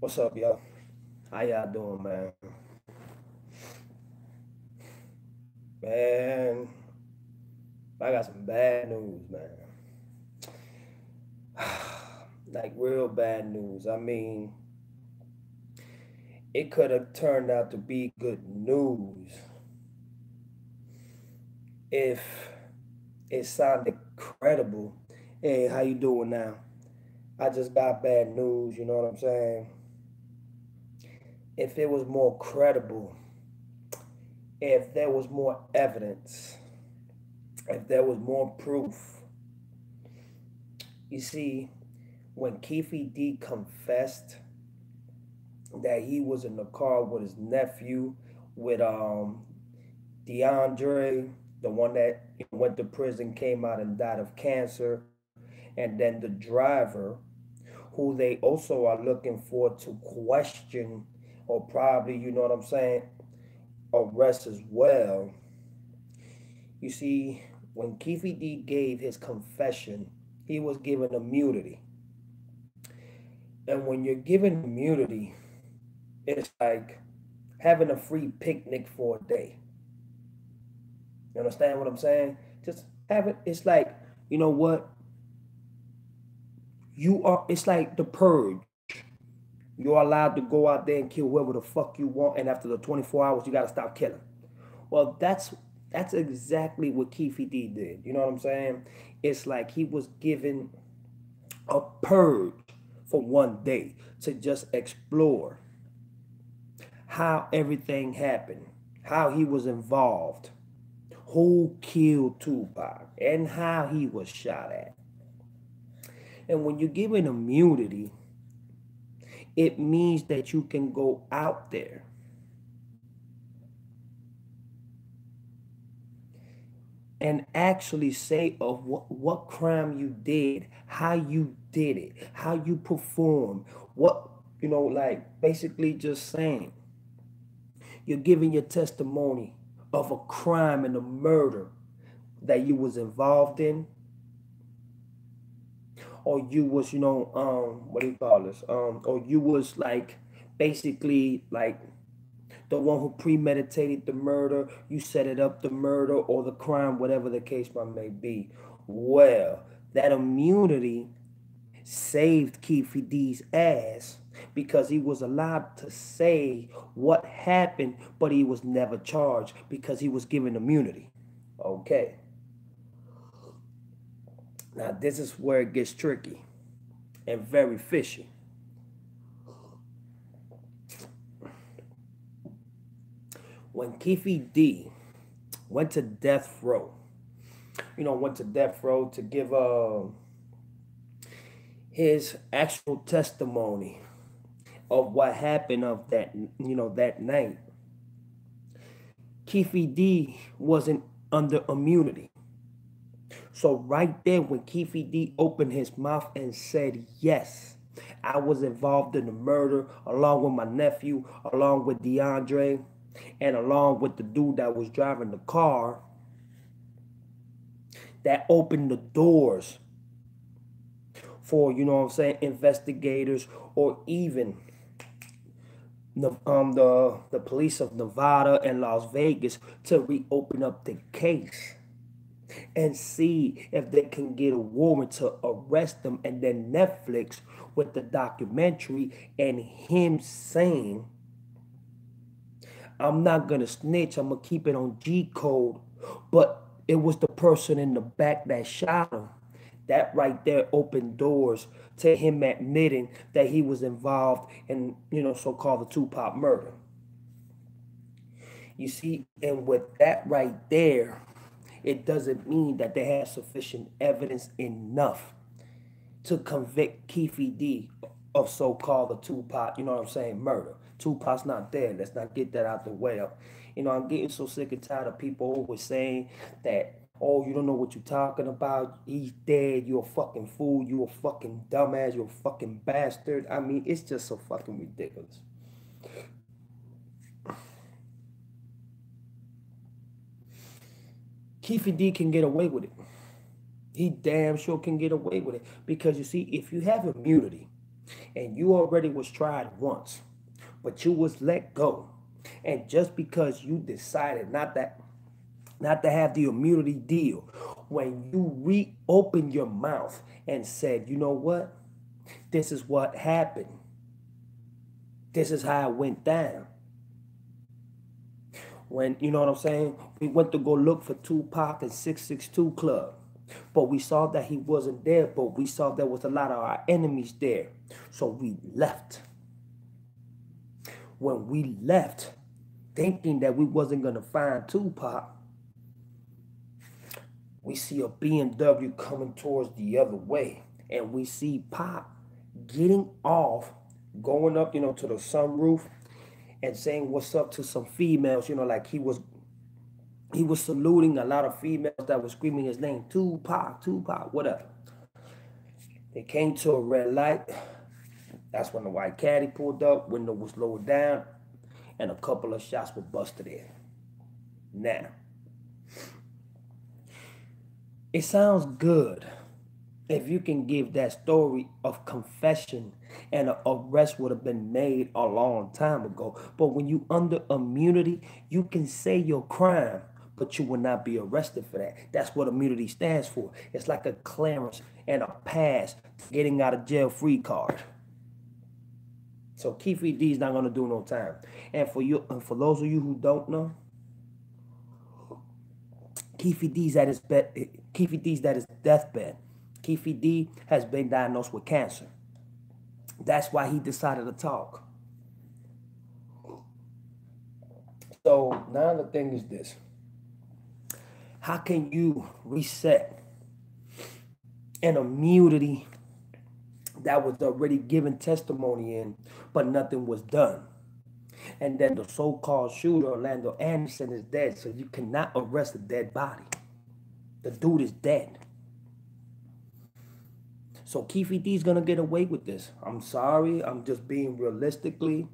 What's up, y'all? How y'all doing, man? Man, I got some bad news, man. Like real bad news. I mean, it could have turned out to be good news if it sounded credible. Hey, how you doing now? I just got bad news, you know what I'm saying? If it was more credible, if there was more evidence, if there was more proof. You see, when Keffe D confessed that he was in the car with his nephew, with DeAndre, the one that went to prison, came out and died of cancer, and then the driver, who they also are looking for to question or probably, you know what I'm saying, arrest as well. You see, when Keffe D gave his confession, he was given immunity. And when you're given immunity, it's like having a free picnic for a day. You understand what I'm saying? Just have it. It's like, you know what? It's like the purge. You're allowed to go out there and kill whoever the fuck you want. And after the 24 hours, you got to stop killing. Well, that's exactly what Keffe D did. You know what I'm saying? It's like he was given a purge for one day to just explore how everything happened, how he was involved, who killed Tupac, and how he was shot at. And when you're given immunity, it means that you can go out there and actually say of what crime you did, how you did it, how you performed, what, like basically just saying you're giving your testimony of a crime and a murder that you was involved in, or you was, what do you call this? Or you was like basically like the one who premeditated the murder, you set it up, the murder or the crime, whatever the case may be. Well, that immunity saved Keffe D's ass because he was allowed to say what happened, but he was never charged because he was given immunity. Okay. Now, this is where it gets tricky and very fishy. When Keffe D went to death row, went to death row to give his actual testimony of what happened of that night. Keffe D wasn't under immunity. So right there, when Keffe D opened his mouth and said, yes, I was involved in the murder along with my nephew, along with DeAndre, and along with the dude that was driving the car, that opened the doors for, investigators or even the police of Nevada and Las Vegas to reopen up the case and see if they can get a warrant to arrest them. And then Netflix with the documentary and him saying, I'm not gonna snitch, I'm gonna keep it on G code, but it was the person in the back that shot him. That right there opened doors to him admitting that he was involved in, so-called the Tupac murder. You see, and with that right there, it doesn't mean that they have sufficient evidence enough to convict Keffe D of so-called the Tupac, murder. Tupac's not there. Let's not get that out the way. I'm getting so sick and tired of people always saying that, oh, you don't know what you're talking about. He's dead. You're a fucking fool. You're a fucking dumbass. You're a fucking bastard. I mean, it's just so fucking ridiculous. Keffe D can get away with it. He damn sure can get away with it. Because you see, if you have immunity, And you already was tried once, but you was let go. And just because you decided not to have the immunity deal, when you reopened your mouth and said, you know what? This is what happened. This is how it went down. When, you know what I'm saying? We went to go look for Tupac and 662 Club. But we saw that he wasn't there, but we saw there was a lot of our enemies there. So we left. When we left, thinking that we wasn't going to find Tupac, we see a BMW coming towards the other way. And we see Pop getting off, going up, to the sunroof and saying what's up to some females, like he was saluting a lot of females that were screaming his name, Tupac, Tupac, whatever. They came to a red light. That's when the white caddy pulled up, window was lowered down, and a couple of shots were busted in. Now, it sounds good if you can give that story of confession and an arrest would have been made a long time ago. But when you under immunity, you can say your crime, but you will not be arrested for that. That's what immunity stands for. It's like a clearance and a pass to getting out of jail free card. So Keffe D is not going to do no time. And for those of you who don't know, Keffe D's at his deathbed. Keffe D has been diagnosed with cancer. That's why he decided to talk. So now the thing is this. How can you reset an immunity that was already given testimony in, but nothing was done? And then the so-called shooter, Orlando Anderson, is dead, so you cannot arrest a dead body. The dude is dead. So Keffe D is going to get away with this. I'm sorry. I'm just being realistically.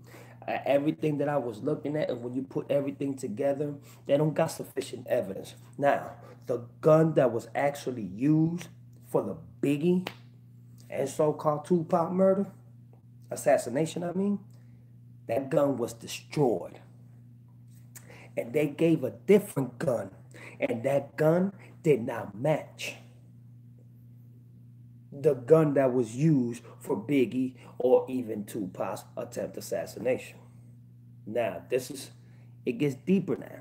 Everything that I was looking at, and when you put everything together, they don't got sufficient evidence. Now, the gun that was actually used for the Biggie and so-called Tupac murder, assassination, that gun was destroyed. And they gave a different gun, and that gun did not match the gun that was used for Biggie or even Tupac's attempt assassination. Now, it gets deeper now.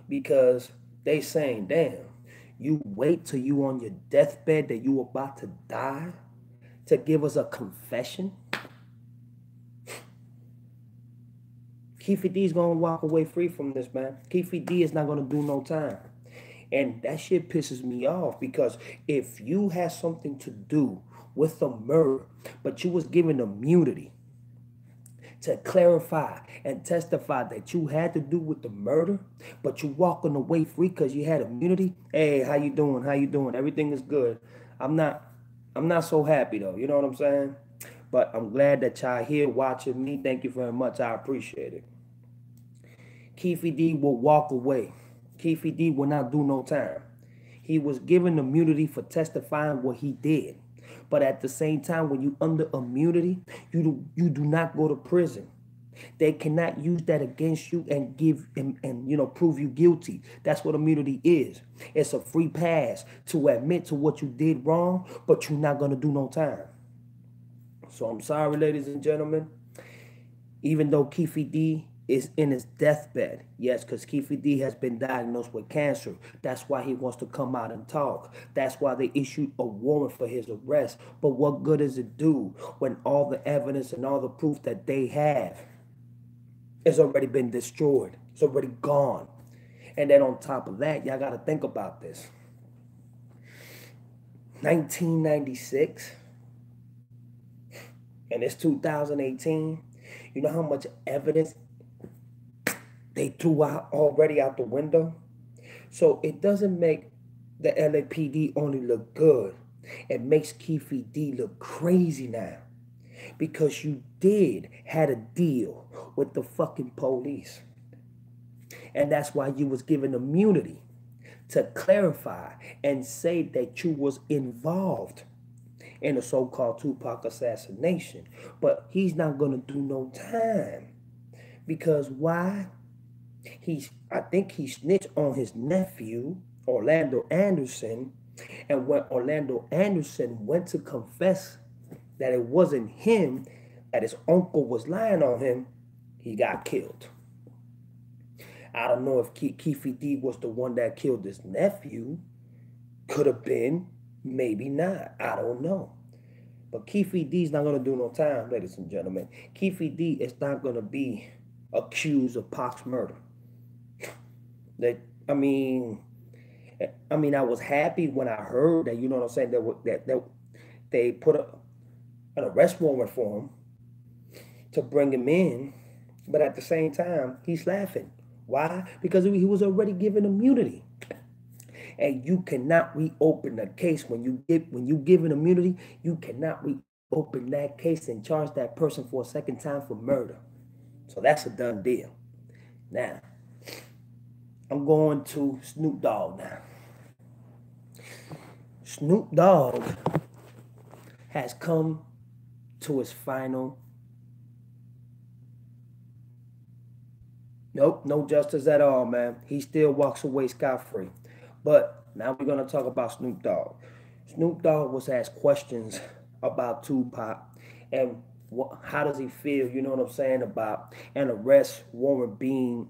Because they saying, damn, you wait till you on your deathbed that you about to die to give us a confession? Keffe D is going to walk away free from this, man. Keffe D is not going to do no time. And that shit pisses me off, because if you had something to do with the murder, but you was given immunity to clarify and testify that you had to do with the murder, but you walking away free because you had immunity. Hey, how you doing? How you doing? Everything is good. I'm not so happy though. You know what I'm saying? But I'm glad that y'all here watching me. Thank you very much. I appreciate it. Keffe D will walk away. Keffe D will not do no time. He was given immunity for testifying what he did. But at the same time, when you under immunity, you do not go to prison. They cannot use that against you and prove you guilty. That's what immunity is. It's a free pass to admit to what you did wrong, but you're not going to do no time. So I'm sorry, ladies and gentlemen. Even though Keffe D is in his deathbed. Yes, because Keffe D has been diagnosed with cancer. That's why he wants to come out and talk. That's why they issued a warrant for his arrest. But what good does it do when all the evidence and all the proof that they have has already been destroyed? It's already gone. And then on top of that, y'all got to think about this. 1996, and it's 2018. You know how much evidence they threw out already out the window? So it doesn't make the LAPD only look good. It makes Keffe D look crazy now. Because you had a deal with the fucking police. And that's why you was given immunity to clarify and say that you was involved in the so-called Tupac assassination. But he's not going to do no time. Because why? I think he snitched on his nephew, Orlando Anderson. And when Orlando Anderson went to confess that it wasn't him, that his uncle was lying on him, he got killed. I don't know if Keffe D was the one that killed his nephew. Could have been, maybe not. I don't know. But Keffe D's not going to do no time, ladies and gentlemen. Keffe D is not going to be accused of Pac's murder. I mean, I was happy when I heard that, you know what I'm saying, that they put an arrest warrant for him to bring him in. But at the same time, he's laughing. Why? Because he was already given immunity. And you cannot reopen the case when you give an immunity. You cannot reopen that case and charge that person for a second time for murder. So that's a done deal. Now, I'm going to Snoop Dogg now. Snoop Dogg has come to his final. Nope, no justice at all, man. He still walks away scot-free. But now we're going to talk about Snoop Dogg. Snoop Dogg was asked questions about Tupac and how does he feel, you know what I'm saying, about an arrest warrant being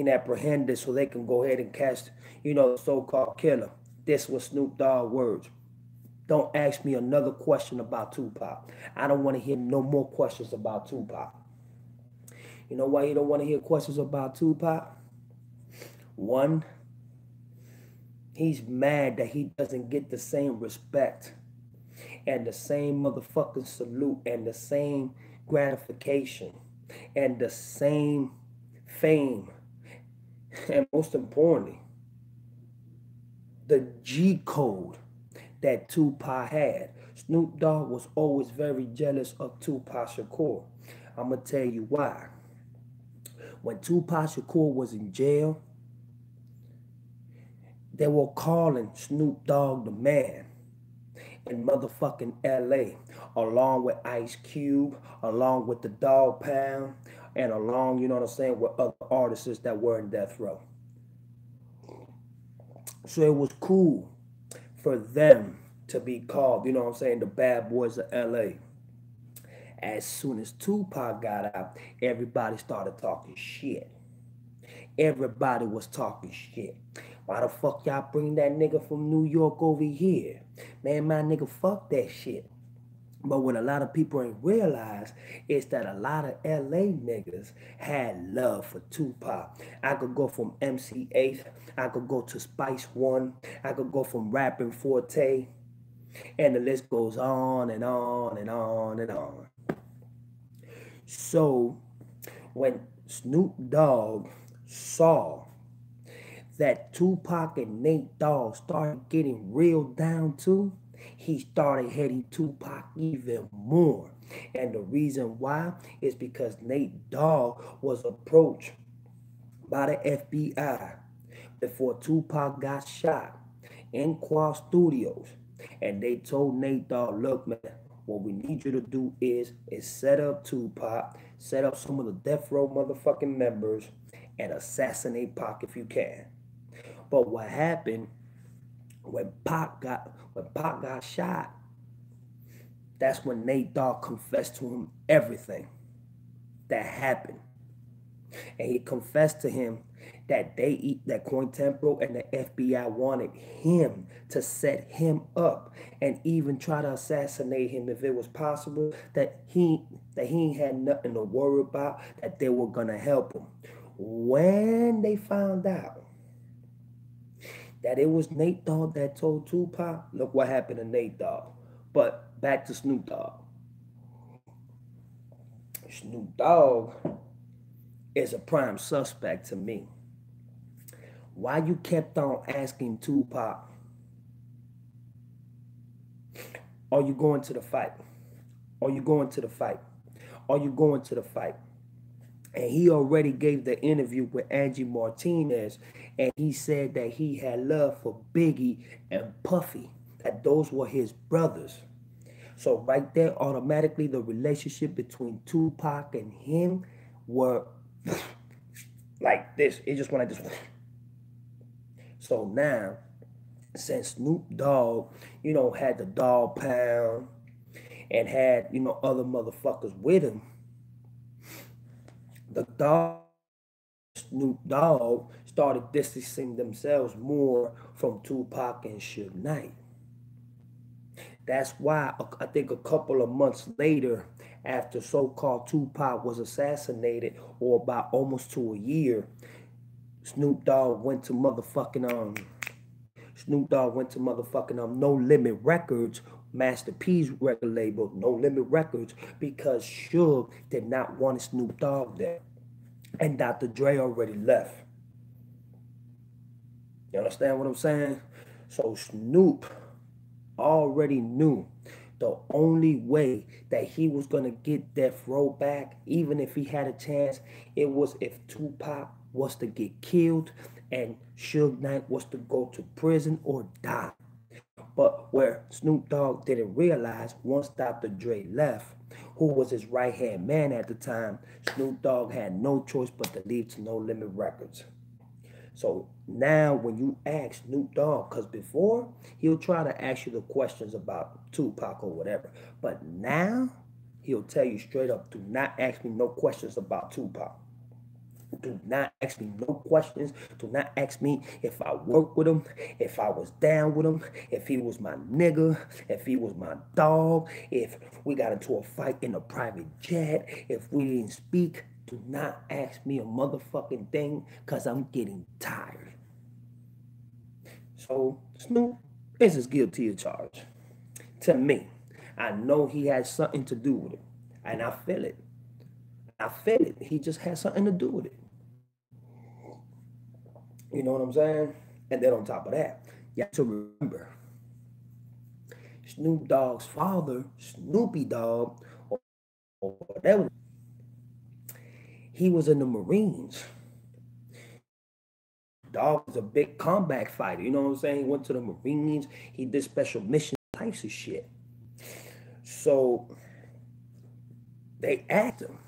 apprehended so they can go ahead and catch, the so-called killer. This was Snoop Dogg words. Don't ask me another question about Tupac. I don't want to hear no more questions about Tupac. You know why you don't want to hear questions about Tupac? One, he's mad that he doesn't get the same respect and the same motherfucking salute and the same gratification and the same fame. And most importantly, the G code that Tupac had. Snoop Dogg was always very jealous of Tupac Shakur. I'm going to tell you why. When Tupac Shakur was in jail, they were calling Snoop Dogg the man in motherfucking LA, along with Ice Cube, along with the Dog Pound, and along, you know what I'm saying, with other artists that were in death row. So it was cool for them to be called, you know what I'm saying, the bad boys of LA. As soon as Tupac got out, everybody started talking shit. Everybody was talking shit. Why the fuck y'all bring that nigga from New York over here? Man, my nigga, fuck that shit. But what a lot of people ain't realize is that a lot of LA niggas had love for Tupac. I could go from MC8, I could go to Spice One, I could go from Rapping Forte, and the list goes on and on and on and on. So when Snoop Dogg saw that Tupac and Nate Dogg started getting real down to, he started hating Tupac even more. And the reason why is because Nate Dogg was approached by the FBI before Tupac got shot in Quad Studios. And they told Nate Dogg, look, man, what we need you to do is set up Tupac, set up some of the death row motherfucking members, and assassinate Pac if you can. But what happened when Pac got shot, that's when Nate Dogg confessed to him everything that happened. And he confessed to him that that Cointempro and the FBI wanted him to set him up and even try to assassinate him if it was possible, that he had nothing to worry about, that they were gonna help him. When they found out that it was Nate Dogg that told Tupac, look what happened to Nate Dogg. But back to Snoop Dogg. Snoop Dogg is a prime suspect to me. Why you kept on asking Tupac, are you going to the fight? Are you going to the fight? Are you going to the fight? And he already gave the interview with Angie Martinez, and he said that he had love for Biggie and Puffy. that those were his brothers. So right there, automatically the relationship between Tupac and him were like this. It just went like this. So now, since Snoop Dogg, had the Dog Pound and had, other motherfuckers with him, the Dog Snoop Dogg started distancing themselves more from Tupac and Suge Knight. That's why I think a couple of months later, after so-called Tupac was assassinated, or about almost to a year, Snoop Dogg went to No Limit Records, Master P's record label, No Limit Records, because Suge did not want Snoop Dogg there. And Dr. Dre already left. You understand what I'm saying? So Snoop already knew the only way that he was going to get Death Row back, even if he had a chance, it was if Tupac was to get killed and Suge Knight was to go to prison or die. But where Snoop Dogg didn't realize, once Dr. Dre left, who was his right-hand man at the time, Snoop Dogg had no choice but to leave to No Limit Records. So now when you ask Snoop Dogg, because before he'll try to ask you the questions about Tupac or whatever, but now he'll tell you straight up, do not ask me no questions about Tupac. Do not ask me no questions. Do not ask me if I worked with him, if I was down with him, if he was my nigga, if he was my dog, if we got into a fight in a private jet, if we didn't speak. Do not ask me a motherfucking thing, because I'm getting tired. So Snoop is as guilty as charged. To me, I know he has something to do with it. And I feel it. I feel it. He just has something to do with it. You know what I'm saying? And then on top of that, you have to remember, Snoop Dogg's father, Snoopy Dogg, or whatever, he was in the Marines. Dog was a big combat fighter. You know what I'm saying? He went to the Marines. He did special mission types of shit. So they asked him,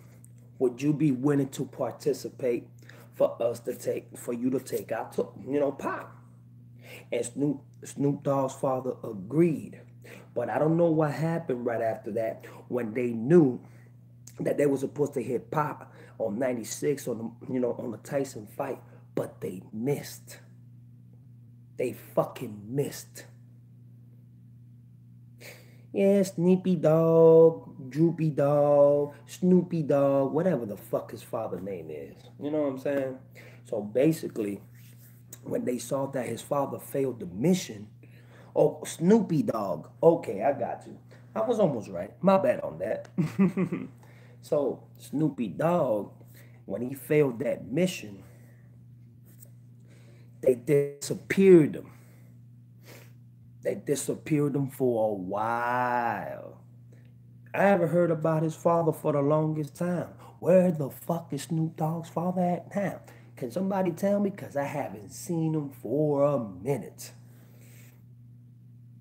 would you be willing to participate for you to take out, Pac? And Snoop Dogg's father agreed. But I don't know what happened right after that, when they knew that they were supposed to hit Pac on 96 on the Tyson fight, but they missed. They fucking missed. Yeah, Snoopy Dogg, Droopy Dogg, Snoopy Dogg, whatever the fuck his father's name is. You know what I'm saying? So basically, when they saw that his father failed the mission, oh, Snoopy Dogg. Okay, I got you. I was almost right. My bad on that. So Snoopy Dogg, when he failed that mission, they disappeared him. They disappeared him for a while. I haven't heard about his father for the longest time. Where the fuck is Snoop Dogg's father at now? Can somebody tell me? Because I haven't seen him for a minute.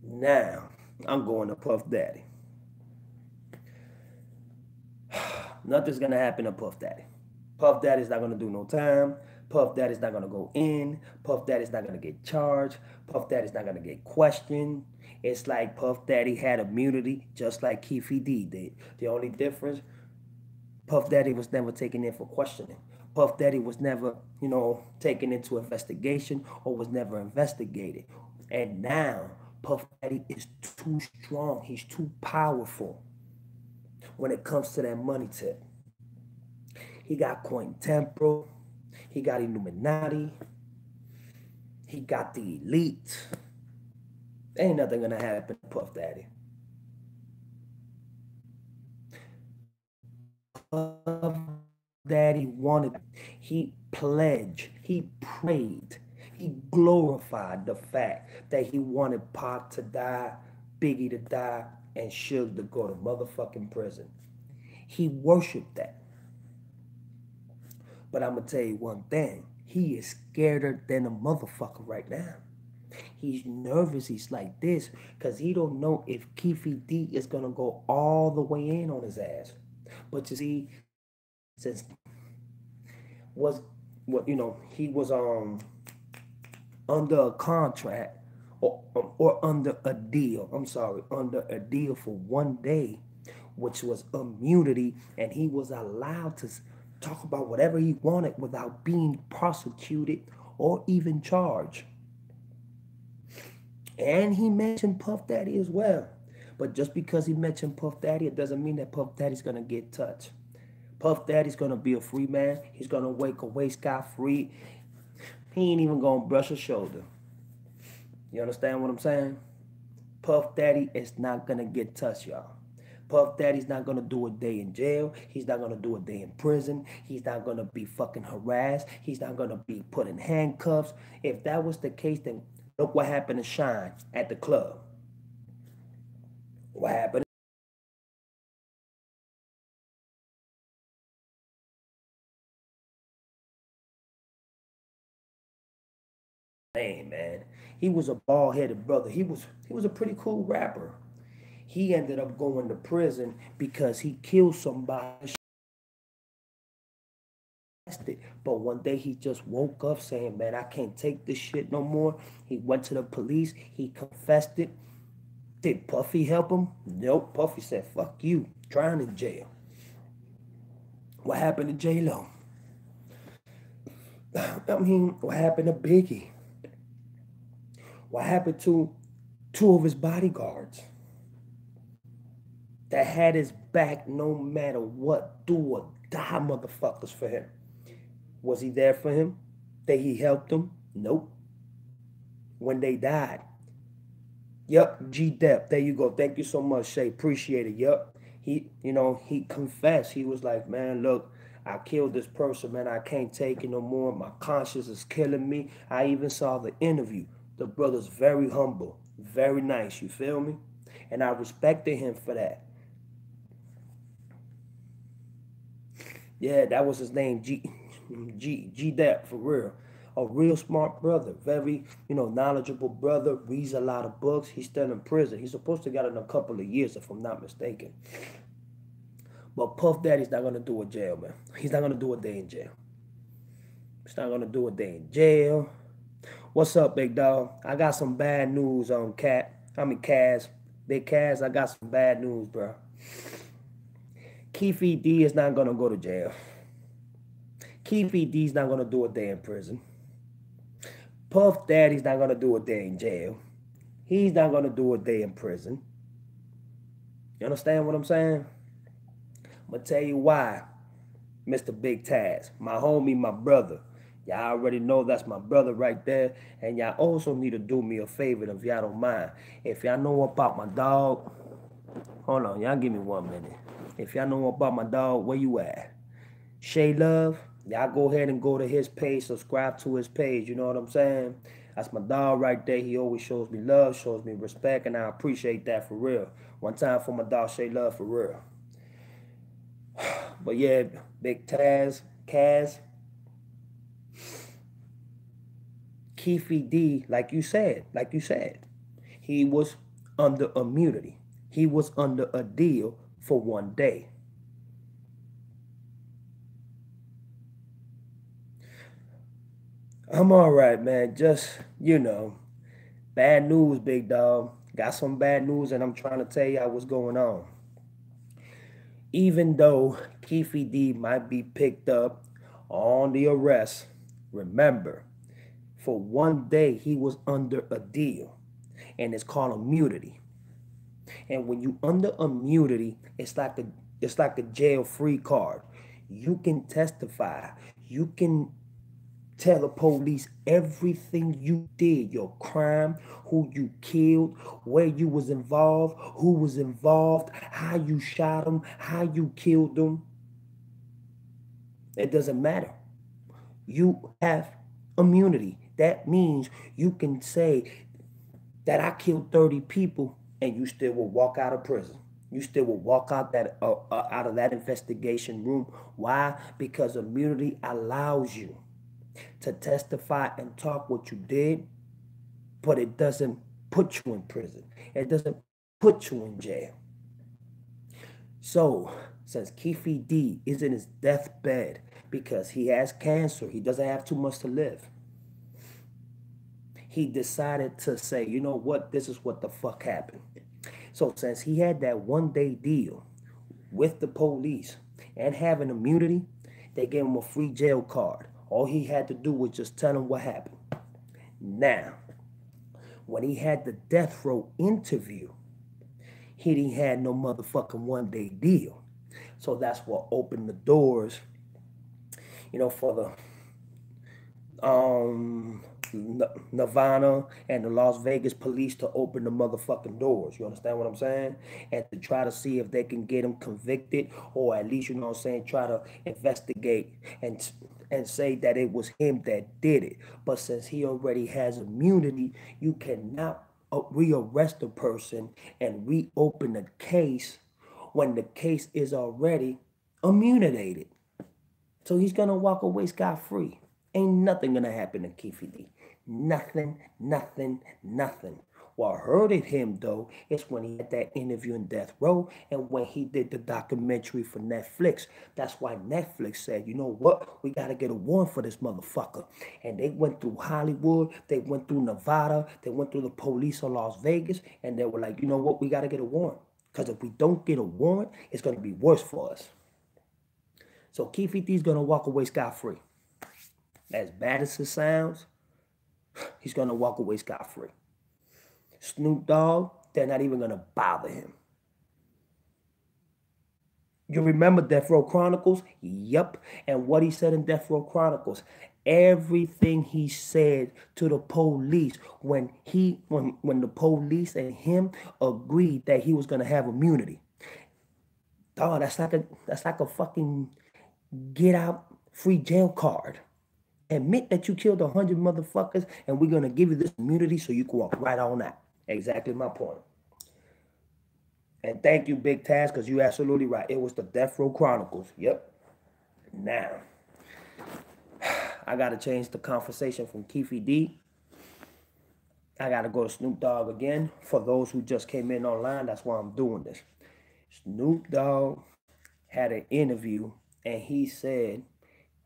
Now, I'm going to Puff Daddy. Nothing's going to happen to Puff Daddy. Puff Daddy's not going to do no time. Puff Daddy's not going to go in. Puff Daddy's not going to get charged. Puff Daddy's not going to get questioned. It's like Puff Daddy had immunity, just like Keffe D did. The only difference, Puff Daddy was never taken in for questioning. Puff Daddy was never, taken into investigation or was never investigated. And now, Puff Daddy is too strong. He's too powerful when it comes to that money tip. He got Coin Temporal. He got Illuminati. He got the elite. Ain't nothing gonna happen to Puff Daddy. Puff Daddy wanted, he pledged, he prayed, he glorified the fact that he wanted Pac to die, Biggie to die, and Suge to go to motherfucking prison. He worshiped that. But I'm going to tell you one thing. He is scarier than a motherfucker right now. He's nervous. He's like this because he don't know if Keffe D is gonna go all the way in on his ass. But you see, since was what he was under a contract or under a deal. I'm sorry, under a deal for 1 day, which was immunity, and he was allowed to talk about whatever he wanted without being prosecuted or even charged. And he mentioned Puff Daddy as well. But just because he mentioned Puff Daddy, it doesn't mean that Puff Daddy's gonna get touched. Puff Daddy's gonna be a free man. He's gonna wake away scot free. He ain't even gonna brush a shoulder. You understand what I'm saying? Puff Daddy is not gonna get touched, y'all. Puff Daddy's not gonna do a day in jail. He's not gonna do a day in prison. He's not gonna be fucking harassed. He's not gonna be put in handcuffs. If that was the case, then look what happened to Shine at the club. What happened? Hey man, he was a bald-headed brother. He was a pretty cool rapper. He ended up going to prison because he killed somebody. But one day he just woke up saying, man, I can't take this shit no more. He went to the police. He confessed it. Did Puffy help him? Nope. Puffy said, fuck you. Trying in jail. What happened to J-Lo? I mean, what happened to Biggie? What happened to two of his bodyguards that had his back no matter what? Do or die motherfuckers for him. Was he there for him? That he helped them? Nope. When they died. Yup, G Dep. There you go. Thank you so much, Shay. Appreciate it. Yup. He confessed. He was like, man, look, I killed this person, man. I can't take it no more. My conscience is killing me. I even saw the interview. The brother's very humble, very nice. You feel me? And I respected him for that. Yeah, that was his name, G Dep, for real. A real smart brother, very, knowledgeable brother, reads a lot of books. He's still in prison. He's supposed to get in a couple of years, if I'm not mistaken. But Puff Daddy's not gonna do a jail, man. He's not gonna do a day in jail. He's not gonna do a day in jail. What's up, big dog? I got some bad news on Kaz. Big Kaz, I got some bad news, bro. Keffe D is not gonna go to jail. Keffe D's not gonna do a day in prison. Puff Daddy's not gonna do a day in jail. He's not gonna do a day in prison. You understand what I'm saying? I'm gonna tell you why, Mr. Big Taz, my homie, my brother. Y'all already know that's my brother right there. And y'all also need to do me a favor if y'all don't mind. If y'all know about my dog, hold on, y'all give me 1 minute. If y'all know about my dog, where you at? Shay Love, y'all go ahead and go to his page, subscribe to his page, you know what I'm saying? That's my dog right there. He always shows me love, shows me respect, and I appreciate that for real. One time for my dog Shay Love for real. But yeah, Big Taz, Kaz, Keffe D, like you said, he was under immunity. He was under a deal for 1 day. I'm all right, man. Just, bad news, big dog. Got some bad news, and I'm trying to tell y'all what's going on. Even though Keffe D might be picked up on the arrest, remember, for 1 day he was under a deal, and it's called immunity. And when you under immunity, it's like a jail-free card. You can testify. You can tell the police everything you did, your crime, who you killed, where you was involved, who was involved, how you shot them, how you killed them. It doesn't matter. You have immunity. That means you can say that I killed 30 people and you still will walk out of prison. You still will walk out of that investigation room. Why? Because immunity allows you to testify and talk what you did but it doesn't put you in prison. It doesn't put you in jail. So, since Keffe D is in his deathbed because he has cancer, he doesn't have too much to live. He decided to say, you know what, this is what the fuck happened. So, since he had that 1-day deal with the police and having immunity, they gave him a free jail card. All he had to do was just tell him what happened. Now, when he had the death row interview, he didn't have no motherfucking 1-day deal. So that's what opened the doors, for the Nevada and the Las Vegas police to open the motherfucking doors. You understand what I'm saying? And to try to see if they can get him convicted, or at least, try to investigate and say that it was him that did it. But since he already has immunity, you cannot rearrest a person and reopen the case when the case is already immunized. So he's gonna walk away scot-free. Ain't nothing gonna happen to Keffe D. Nothing, nothing, nothing. What hurted him though is when he had that interview in Death Row and when he did the documentary for Netflix. That's why Netflix said, you know what, we gotta get a warrant for this motherfucker. And they went through Hollywood, they went through Nevada, they went through the police of Las Vegas, and they were like, you know what, we gotta get a warrant. Because if we don't get a warrant, it's gonna be worse for us. So Keffe D is gonna walk away scot-free. As bad as it sounds, he's gonna walk away scot-free. Snoop Dogg, they're not even gonna bother him. You remember Death Row Chronicles? Yep. And what he said in Death Row Chronicles, everything he said to the police when the police and him agreed that he was gonna have immunity. Dog, that's like a fucking get out free jail card. Admit that you killed 100 motherfuckers and we're going to give you this immunity so you can walk right on out. Exactly my point. And thank you, Big Taz, because you're absolutely right. It was the Death Row Chronicles. Yep. Now, I got to change the conversation from Keffe D. I got to go to Snoop Dogg again. For those who just came in online, that's why I'm doing this. Snoop Dogg had an interview and he said,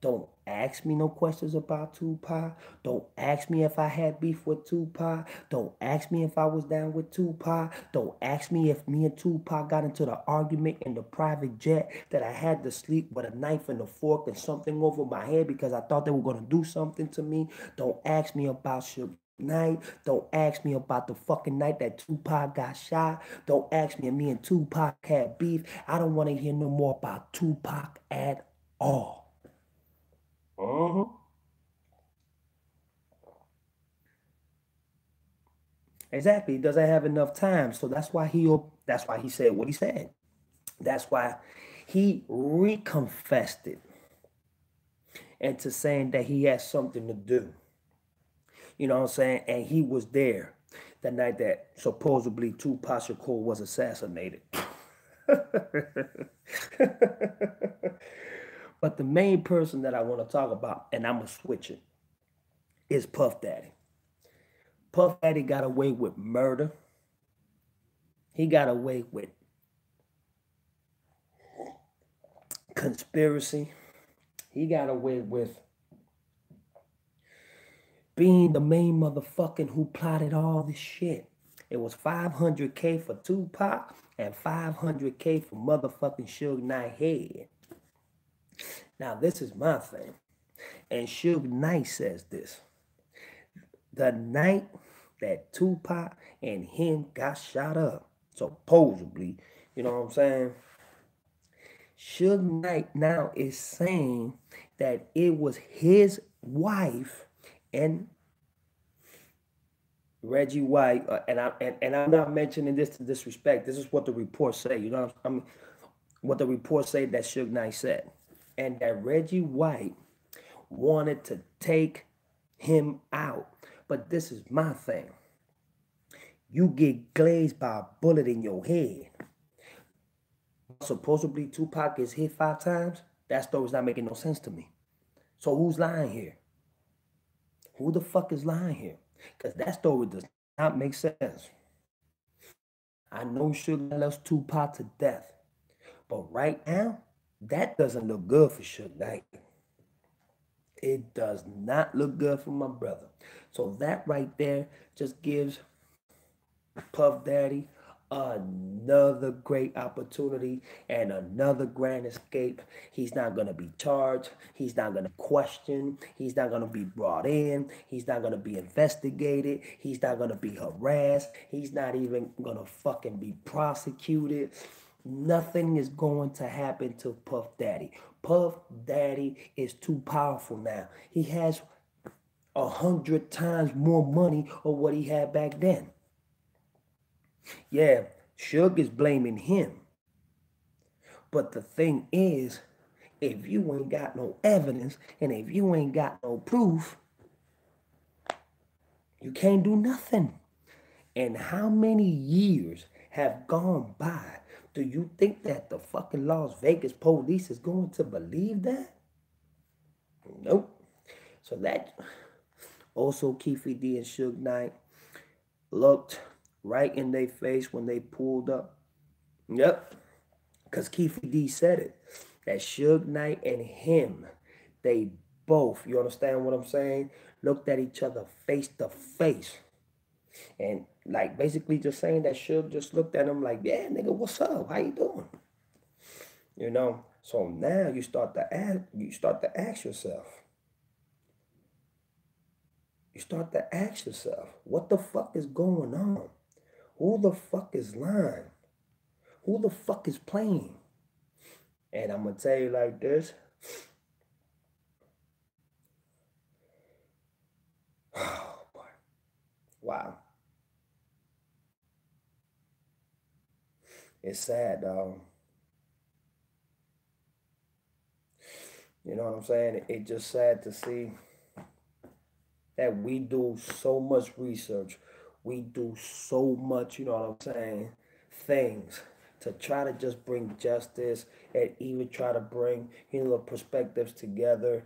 don't ask me no questions about Tupac. Don't ask me if I had beef with Tupac. Don't ask me if I was down with Tupac. Don't ask me if me and Tupac got into the argument in the private jet that I had to sleep with a knife and a fork and something over my head because I thought they were going to do something to me. Don't ask me about Suge Knight. Don't ask me about the fucking night that Tupac got shot. Don't ask me if me and Tupac had beef. I don't want to hear no more about Tupac at all. Exactly. He doesn't have enough time. So that's why he said what he said. That's why he reconfessed it into saying that he has something to do. You know what I'm saying? And he was there the night that supposedly Tupac Shakur was assassinated. But the main person that I want to talk about, and I'm going to switch it, is Puff Daddy. Puff Daddy got away with murder. He got away with conspiracy. He got away with being the main motherfucking who plotted all this shit. It was $500K for Tupac and $500K for motherfucking Suge Knight head. Now, this is my thing. And Suge Knight says this. The night that Tupac and him got shot up, supposedly, you know what I'm saying? Suge Knight now is saying that it was his wife and Reggie White, and I'm not mentioning this to disrespect. This is what the reports say. You know, what the reports say that Suge Knight said, and that Reggie White wanted to take him out. But this is my thing. You get glazed by a bullet in your head. Supposedly Tupac is hit 5 times. That story's not making no sense to me. So who's lying here? Who the fuck is lying here? Because that story does not make sense. I know Suge loves Tupac to death. But right now, that doesn't look good for Suge Knight. It does not look good for my brother. So that right there just gives Puff Daddy another great opportunity and another grand escape. He's not going to be charged. He's not going to question. He's not going to be brought in. He's not going to be investigated. He's not going to be harassed. He's not even going to fucking be prosecuted. Nothing is going to happen to Puff Daddy. Puff Daddy is too powerful now. He has 100 times more money of what he had back then. Yeah, Suge is blaming him. But the thing is, if you ain't got no evidence and if you ain't got no proof, you can't do nothing. And how many years have gone by? Do you think that the fucking Las Vegas police is going to believe that? Nope. So that also Keffe D and Suge Knight looked right in their face when they pulled up. Yep. Because Keffe D said it. That Suge Knight and him, they both, you understand what I'm saying? Looked at each other face to face. And like basically just saying that Suge just looked at him like, yeah, nigga, what's up? How you doing? You know? So now you start to ask yourself. You start to ask yourself, what the fuck is going on? Who the fuck is lying? Who the fuck is playing? And I'm going to tell you like this. Oh, boy. Wow. It's sad, dog. You know what I'm saying? It's just sad to see that we do so much research. We do so much, you know what I'm saying, things to try to just bring justice and even try to bring, you know, perspectives together.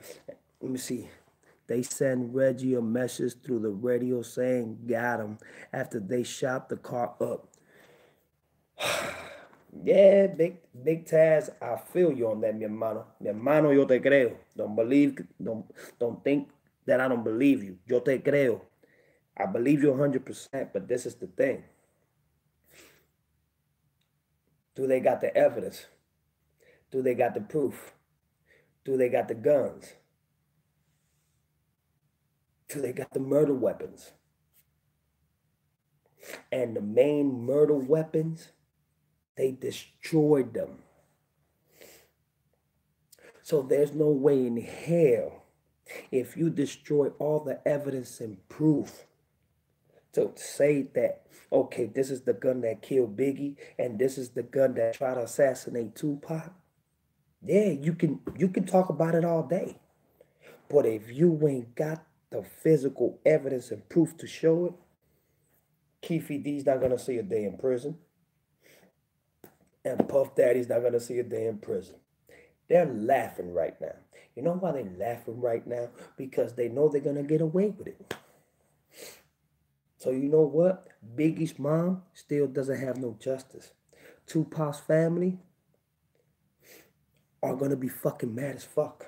Let me see. They send Reggie a message through the radio saying got him after they shot the car up. Yeah, big Taz, I feel you on that, mi hermano. Mi hermano, yo te creo. Don't think that I don't believe you. Yo te creo. I believe you 100%, but this is the thing. Do they got the evidence? Do they got the proof? Do they got the guns? Do they got the murder weapons? And the main murder weapons, they destroyed them. So there's no way in hell, if you destroy all the evidence and proof, to say that, okay, this is the gun that killed Biggie and this is the gun that tried to assassinate Tupac. Yeah, you can talk about it all day. But if you ain't got the physical evidence and proof to show it, Keffe D's not gonna see a day in prison. And Puff Daddy's not gonna see a day in prison. They're laughing right now. You know why they're laughing right now? Because they know they're gonna get away with it. So you know what? Biggie's mom still doesn't have no justice. Tupac's family are gonna be fucking mad as fuck.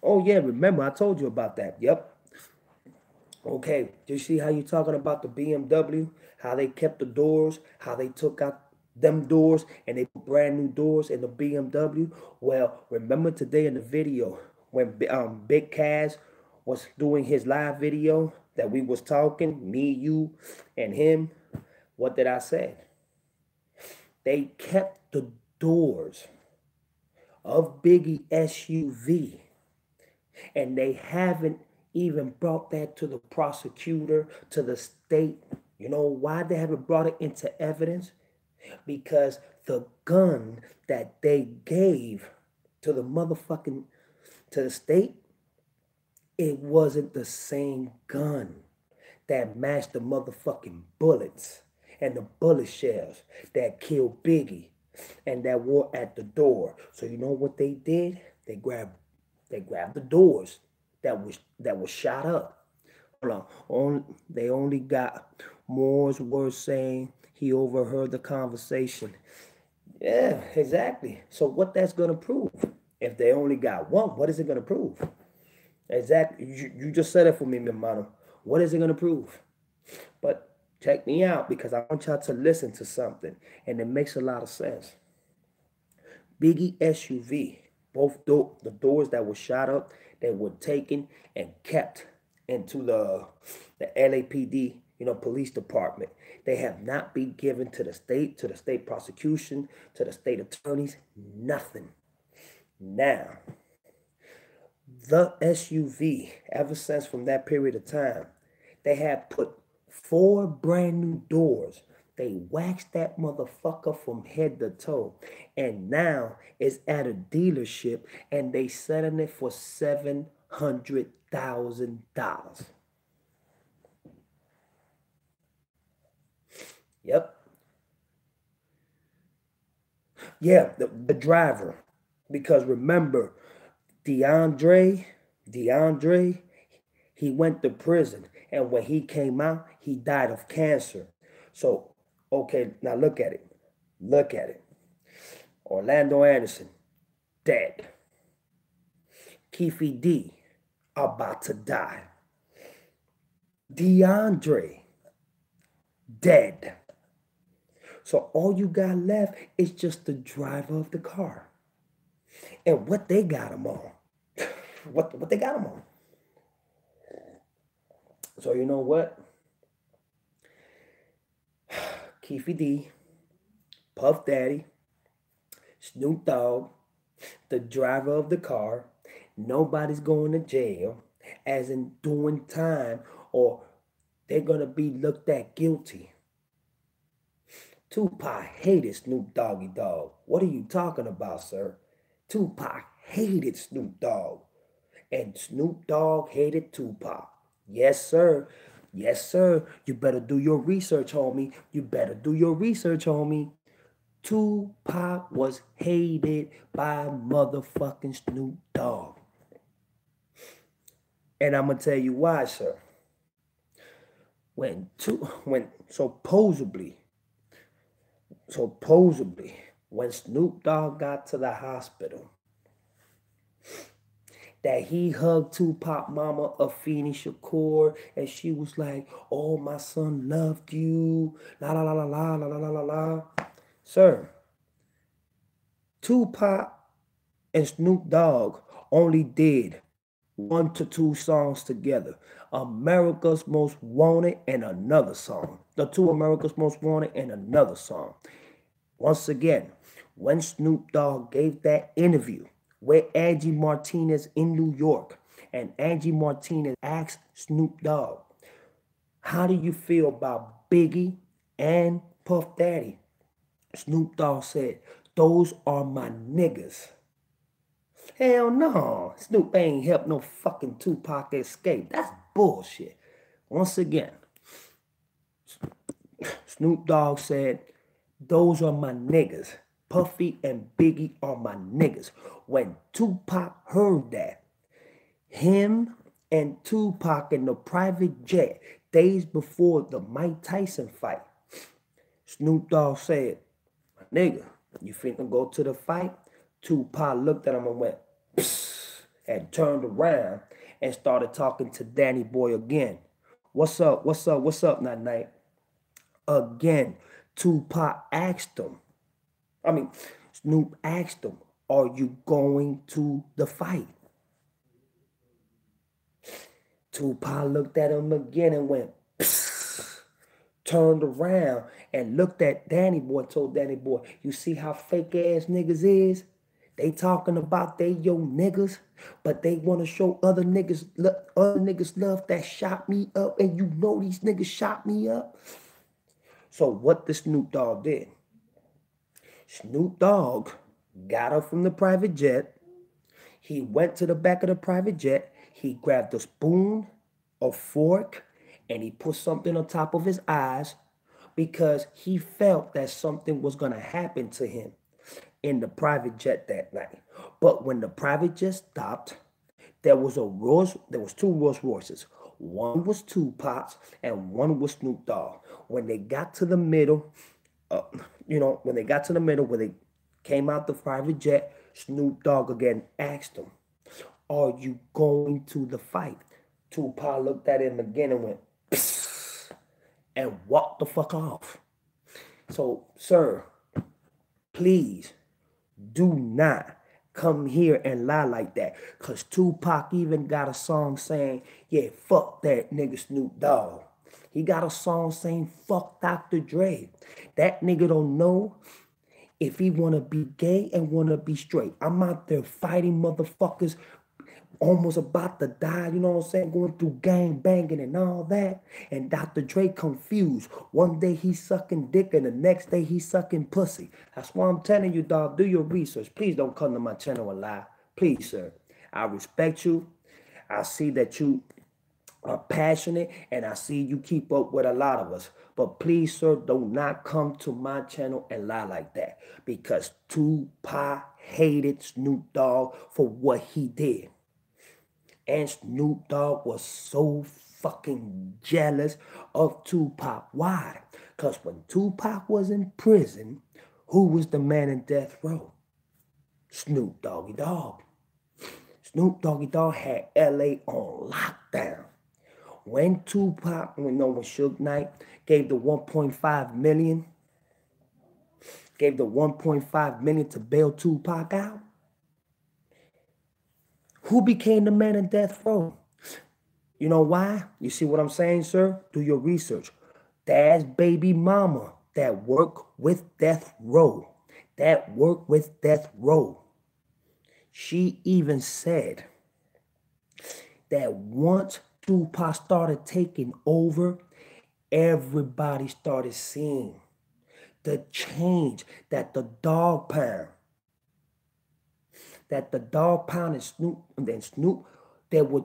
Oh yeah, remember I told you about that. Yep. Okay, do you see how you're talking about the BMW? How they kept the doors, how they took out them doors and they put brand new doors in the BMW? Well, remember today in the video when Big Kaz was doing his live video that we was talking, me, you, and him? What did I say? They kept the doors of Biggie SUV and they haven't even brought that to the prosecutor, to the state. You know why they haven't brought it into evidence? Because the gun that they gave to the motherfucking, to the state, it wasn't the same gun that matched the motherfucking bullets and the bullet shells that killed Biggie and that were at the door. So you know what they did? They grabbed the doors that was shot up. hold on. They only got Moore's words saying he overheard the conversation. Yeah, exactly. So what that's gonna prove? If they only got one, what is it gonna prove? Exactly. You just said it for me, mi hermano. What is it gonna prove? But check me out because I want y'all to listen to something, and it makes a lot of sense. Biggie SUV, the doors that were shot up, they were taken and kept into the LAPD, police department. They have not been given to the state prosecution, to the state attorneys, nothing. Now, the SUV, ever since from that period of time, they have put 4 brand new doors. They waxed that motherfucker from head to toe. And now it's at a dealership and they selling it for $700,000. Yep. Yeah, the driver. Because remember, DeAndre, DeAndre, he went to prison. And when he came out, he died of cancer. So, okay, now look at it. Look at it. Orlando Anderson, dead. Keffe D, about to die. DeAndre, dead. So all you got left is just the driver of the car. And what they got him on. What they got him on. So you know what? Keffe D, Puff Daddy, Snoop Dogg, the driver of the car, nobody's going to jail, as in doing time, or they're going to be looked at guilty. Tupac hated Snoop Doggy Dogg. What are you talking about, sir? Tupac hated Snoop Dogg. And Snoop Dogg hated Tupac. Yes, sir. Yes, sir. You better do your research, homie. You better do your research, homie. Tupac was hated by motherfucking Snoop Dogg. And I'm gonna tell you why, sir. When supposedly, when Snoop Dogg got to the hospital, that he hugged Tupac mama Afeni Shakur, and she was like, "Oh, my son loved you." La la la la la la la la la. Sir, Tupac and Snoop Dogg only did 1 to 2 songs together. America's Most Wanted and another song. The two America's Most Wanted and another song. Once again, when Snoop Dogg gave that interview with Angie Martinez in New York, and Angie Martinez asked Snoop Dogg, "How do you feel about Biggie and Puff Daddy?" Snoop Dogg said, "Those are my niggas." Hell no. Snoop ain't helped no fucking Tupac escape. That's bullshit. Once again, Snoop Dogg said, "Those are my niggas. Puffy and Biggie are my niggas." When Tupac heard that, him and Tupac in the private jet days before the Mike Tyson fight, Snoop Dogg said, "Nigga, you finna go to the fight?" Tupac looked at him and went, "Psst," and turned around and started talking to Danny Boy again. "What's up? What's up? What's up, Night Night?" Again, Tupac asked him, Snoop asked him, "Are you going to the fight?" Tupac looked at him again and went, "Psst," turned around and looked at Danny Boy, told Danny Boy, "You see how fake ass niggas is? They talking about they yo niggas, but they want to show other niggas love that shot me up, and you know these niggas shot me up." So what the Snoop Dogg did? Snoop Dogg got up from the private jet. He went to the back of the private jet. He grabbed a spoon, a fork, and he put something on top of his eyes because he felt that something was going to happen to him in the private jet that night. But when the private jet stopped, there was 2 Rolls Royces. One was Tupac's and one was Snoop Dogg. When they got to the middle, when they got to the middle, when they came out the private jet, Snoop Dogg again asked him, "Are you going to the fight?" Tupac looked at him again and went, "Psst," and walked the fuck off. So, sir, please do not come here and lie like that. Because Tupac even got a song saying, yeah, fuck that nigga Snoop Dogg. He got a song saying, fuck Dr. Dre. That nigga don't know if he want to be gay and want to be straight. I'm out there fighting motherfuckers almost about to die, you know what I'm saying, going through gang banging and all that. And Dr. Dre confused. One day he's sucking dick and the next day he's sucking pussy. That's why I'm telling you, dog, do your research. Please don't come to my channel and lie. Please, sir. I respect you. I see that you are passionate and I see you keep up with a lot of us. But please, sir, do not come to my channel and lie like that. Because Tupac hated Snoop Dogg for what he did. And Snoop Dogg was so fucking jealous of Tupac. Why? Because when Tupac was in prison, who was the man in death row? Snoop Doggy Dogg. Snoop Doggy Dogg had LA on lockdown. When Tupac, when Suge Knight gave the 1.5 million, to bail Tupac out, who became the man in death row? You know why? You see what I'm saying, sir? Do your research. Dad's baby mama that worked with Death Row. She even said that once Tupac started taking over, everybody started seeing the change that the dog pound and Snoop,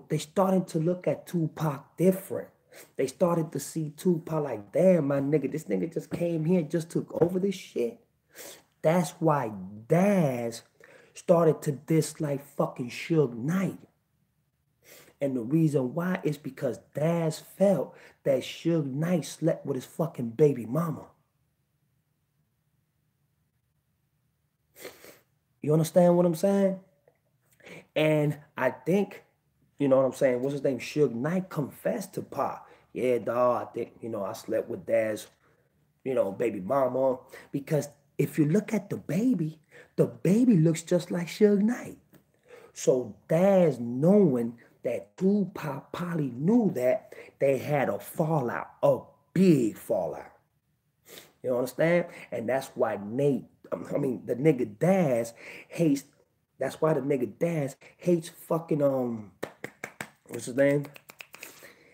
they started to look at Tupac different. They started to see Tupac like, damn, my nigga, this nigga just came here, just took over this shit. That's why Daz started to dislike fucking Suge Knight. And the reason why is because Daz felt that Suge Knight slept with his fucking baby mama. You understand what I'm saying? And I think, you know what I'm saying, what's his name? Suge Knight confessed to Pac. Yeah, dawg, I think, I slept with Daz, baby mama. Because if you look at the baby looks just like Suge Knight. So Daz, knowing that Tupac probably knew that, they had a fallout, a big fallout. You understand? And that's why the nigga Daz hates, that's why the nigga Daz hates fucking, what's his name?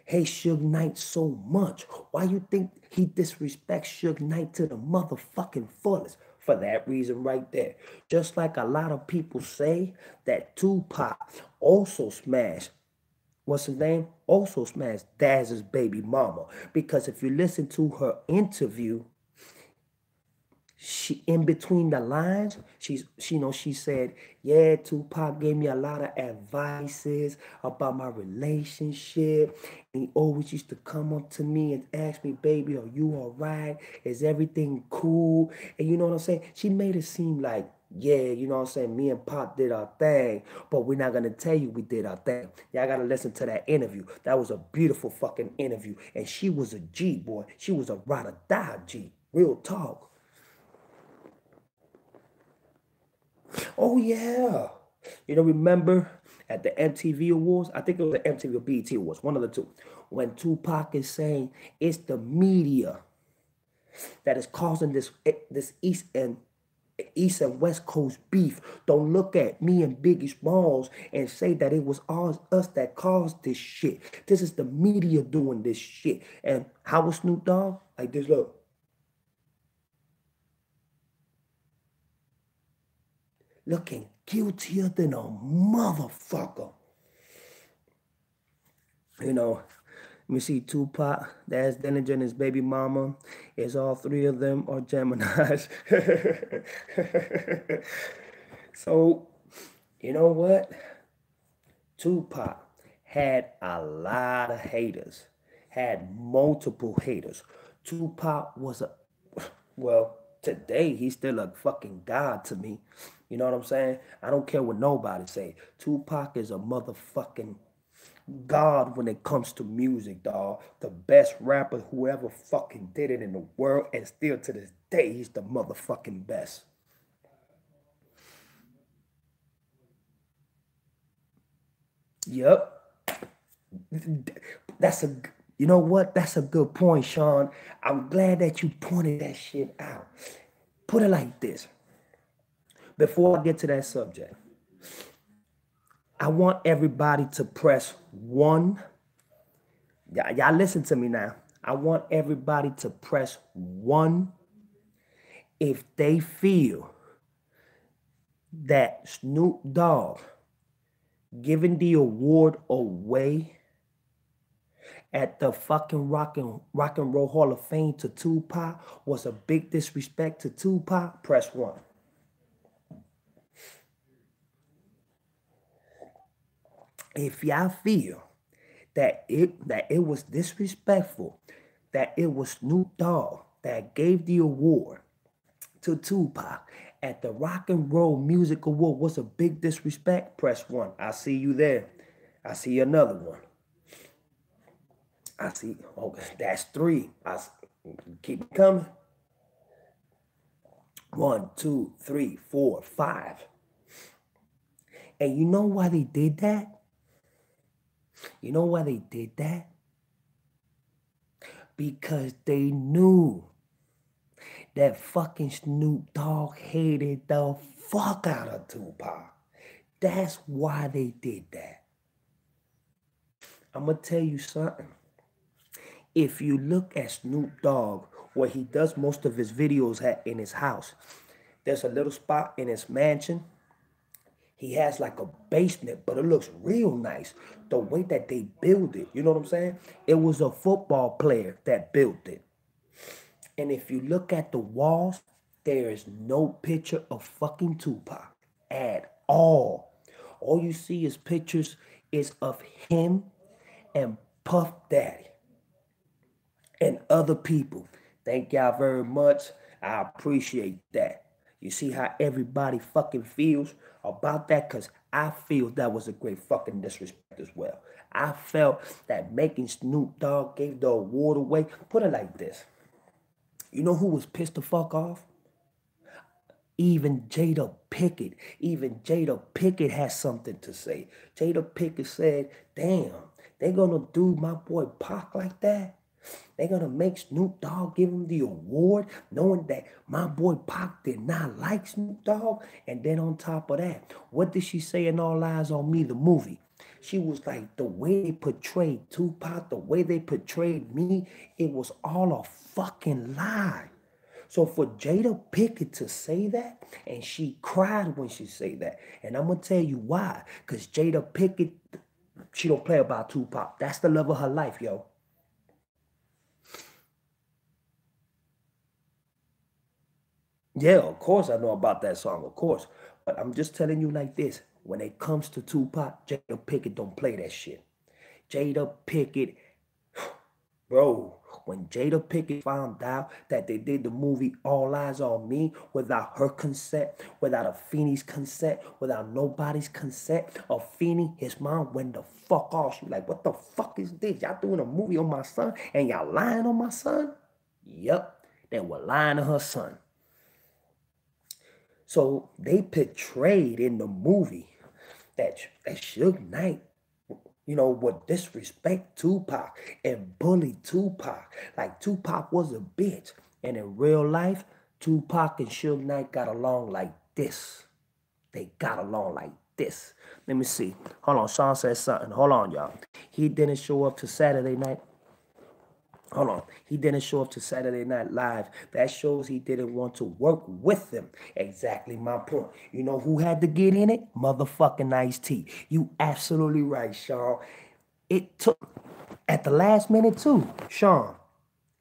Hates Suge Knight so much. Why you think he disrespects Suge Knight to the motherfucking fullest? For that reason right there. Just like a lot of people say that Tupac also smashed, what's his name? Also smashed Daz's baby mama. Because if you listen to her interview, she, in between the lines, she said, yeah, Tupac gave me a lot of advices about my relationship. And he always used to come up to me and ask me, baby, are you all right? Is everything cool? And you know what I'm saying? She made it seem like, yeah, you know what I'm saying, me and Pop did our thing, but we're not going to tell you we did our thing. Y'all got to listen to that interview. That was a beautiful fucking interview. And she was a G, boy. She was a ride-or-die G. Real talk. Oh, yeah. Remember at the MTV Awards? I think it was the MTV or BET Awards, one of the two. When Tupac is saying it's the media that is causing this East and West Coast beef. Don't look at me and Biggie Smalls and say that it was us that caused this shit. This is the media doing this shit. And how was Snoop Dogg? Like this, look. Looking guiltier than a motherfucker. Let me see, Tupac, Daz Dillinger and his baby mama. Is all three of them are Geminis. So, you know what? Tupac had a lot of haters, had multiple haters. Tupac was a, well, today he's still a fucking god to me. You know what I'm saying? I don't care what nobody say. Tupac is a motherfucking god when it comes to music, dog. The best rapper who ever fucking did it in the world, and still to this day, he's the motherfucking best. Yep. That's a, you know what? That's a good point, Sean. I'm glad that you pointed that shit out. Put it like this. Before I get to that subject, I want everybody to press one. Y'all listen to me now. I want everybody to press one if they feel that Snoop Dogg giving the award away at the fucking rock and roll Hall of Fame to Tupac was a big disrespect to Tupac. Press one. If y'all feel that it was disrespectful, that it was Snoop Dogg that gave the award to Tupac at the Rock and Roll Music Award was a big disrespect, press one. I see you there. I see another one. I see, oh, that's three. Keep it coming. 1, 2, 3, 4, 5. And you know why they did that? You know why they did that? Because they knew that fucking Snoop Dogg hated the fuck out of Tupac. That's why they did that. I'm going to tell you something. If you look at Snoop Dogg, where he does most of his videos at in his house, there's a little spot in his mansion. He has like a basement, but it looks real nice. The way that they build it, you know what I'm saying? It was a football player that built it. And if you look at the walls, there is no picture of fucking Tupac at all. All you see is pictures is of him and Puff Daddy and other people. Thank y'all very much. I appreciate that. You see how everybody fucking feels about that? Because I feel that was a great fucking disrespect as well. I felt that making Snoop Dogg gave the award away. Put it like this. You know who was pissed the fuck off? Even Jada Pickett. Even Jada Pickett has something to say. Jada Pickett said, damn, they gonna do my boy Pac like that? They're going to make Snoop Dogg give him the award knowing that my boy Pac did not like Snoop Dogg? And then on top of that, what did she say in All Eyes on Me, the movie? She was like, the way they portrayed Tupac, the way they portrayed me, it was all a fucking lie. So for Jada Pickett to say that, and she cried when she said that, and I'm going to tell you why. Because Jada Pickett, she don't play about Tupac. That's the love of her life, yo. Yeah, of course I know about that song, of course. But I'm just telling you like this. When it comes to Tupac, Jada Pickett don't play that shit. Jada Pickett, bro, when Jada Pickett found out that they did the movie All Eyes on Me without her consent, without Afeni's consent, without nobody's consent, Afeni, his mom, went the fuck off. She like, what the fuck is this? Y'all doing a movie on my son and y'all lying on my son? Yep, they were lying to her son. So they portrayed in the movie that Suge Knight, you know, would disrespect Tupac and bully Tupac. Like Tupac was a bitch. And in real life, Tupac and Suge Knight got along like this. They got along like this. Let me see. Hold on, Sean said something. Hold on, y'all. He didn't show up to Saturday night. Hold on. He didn't show up to Saturday Night Live. That shows he didn't want to work with them. Exactly my point. You know who had to get in it? Motherfucking Ice-T. You absolutely right, Sean. It took at the last minute too, Sean.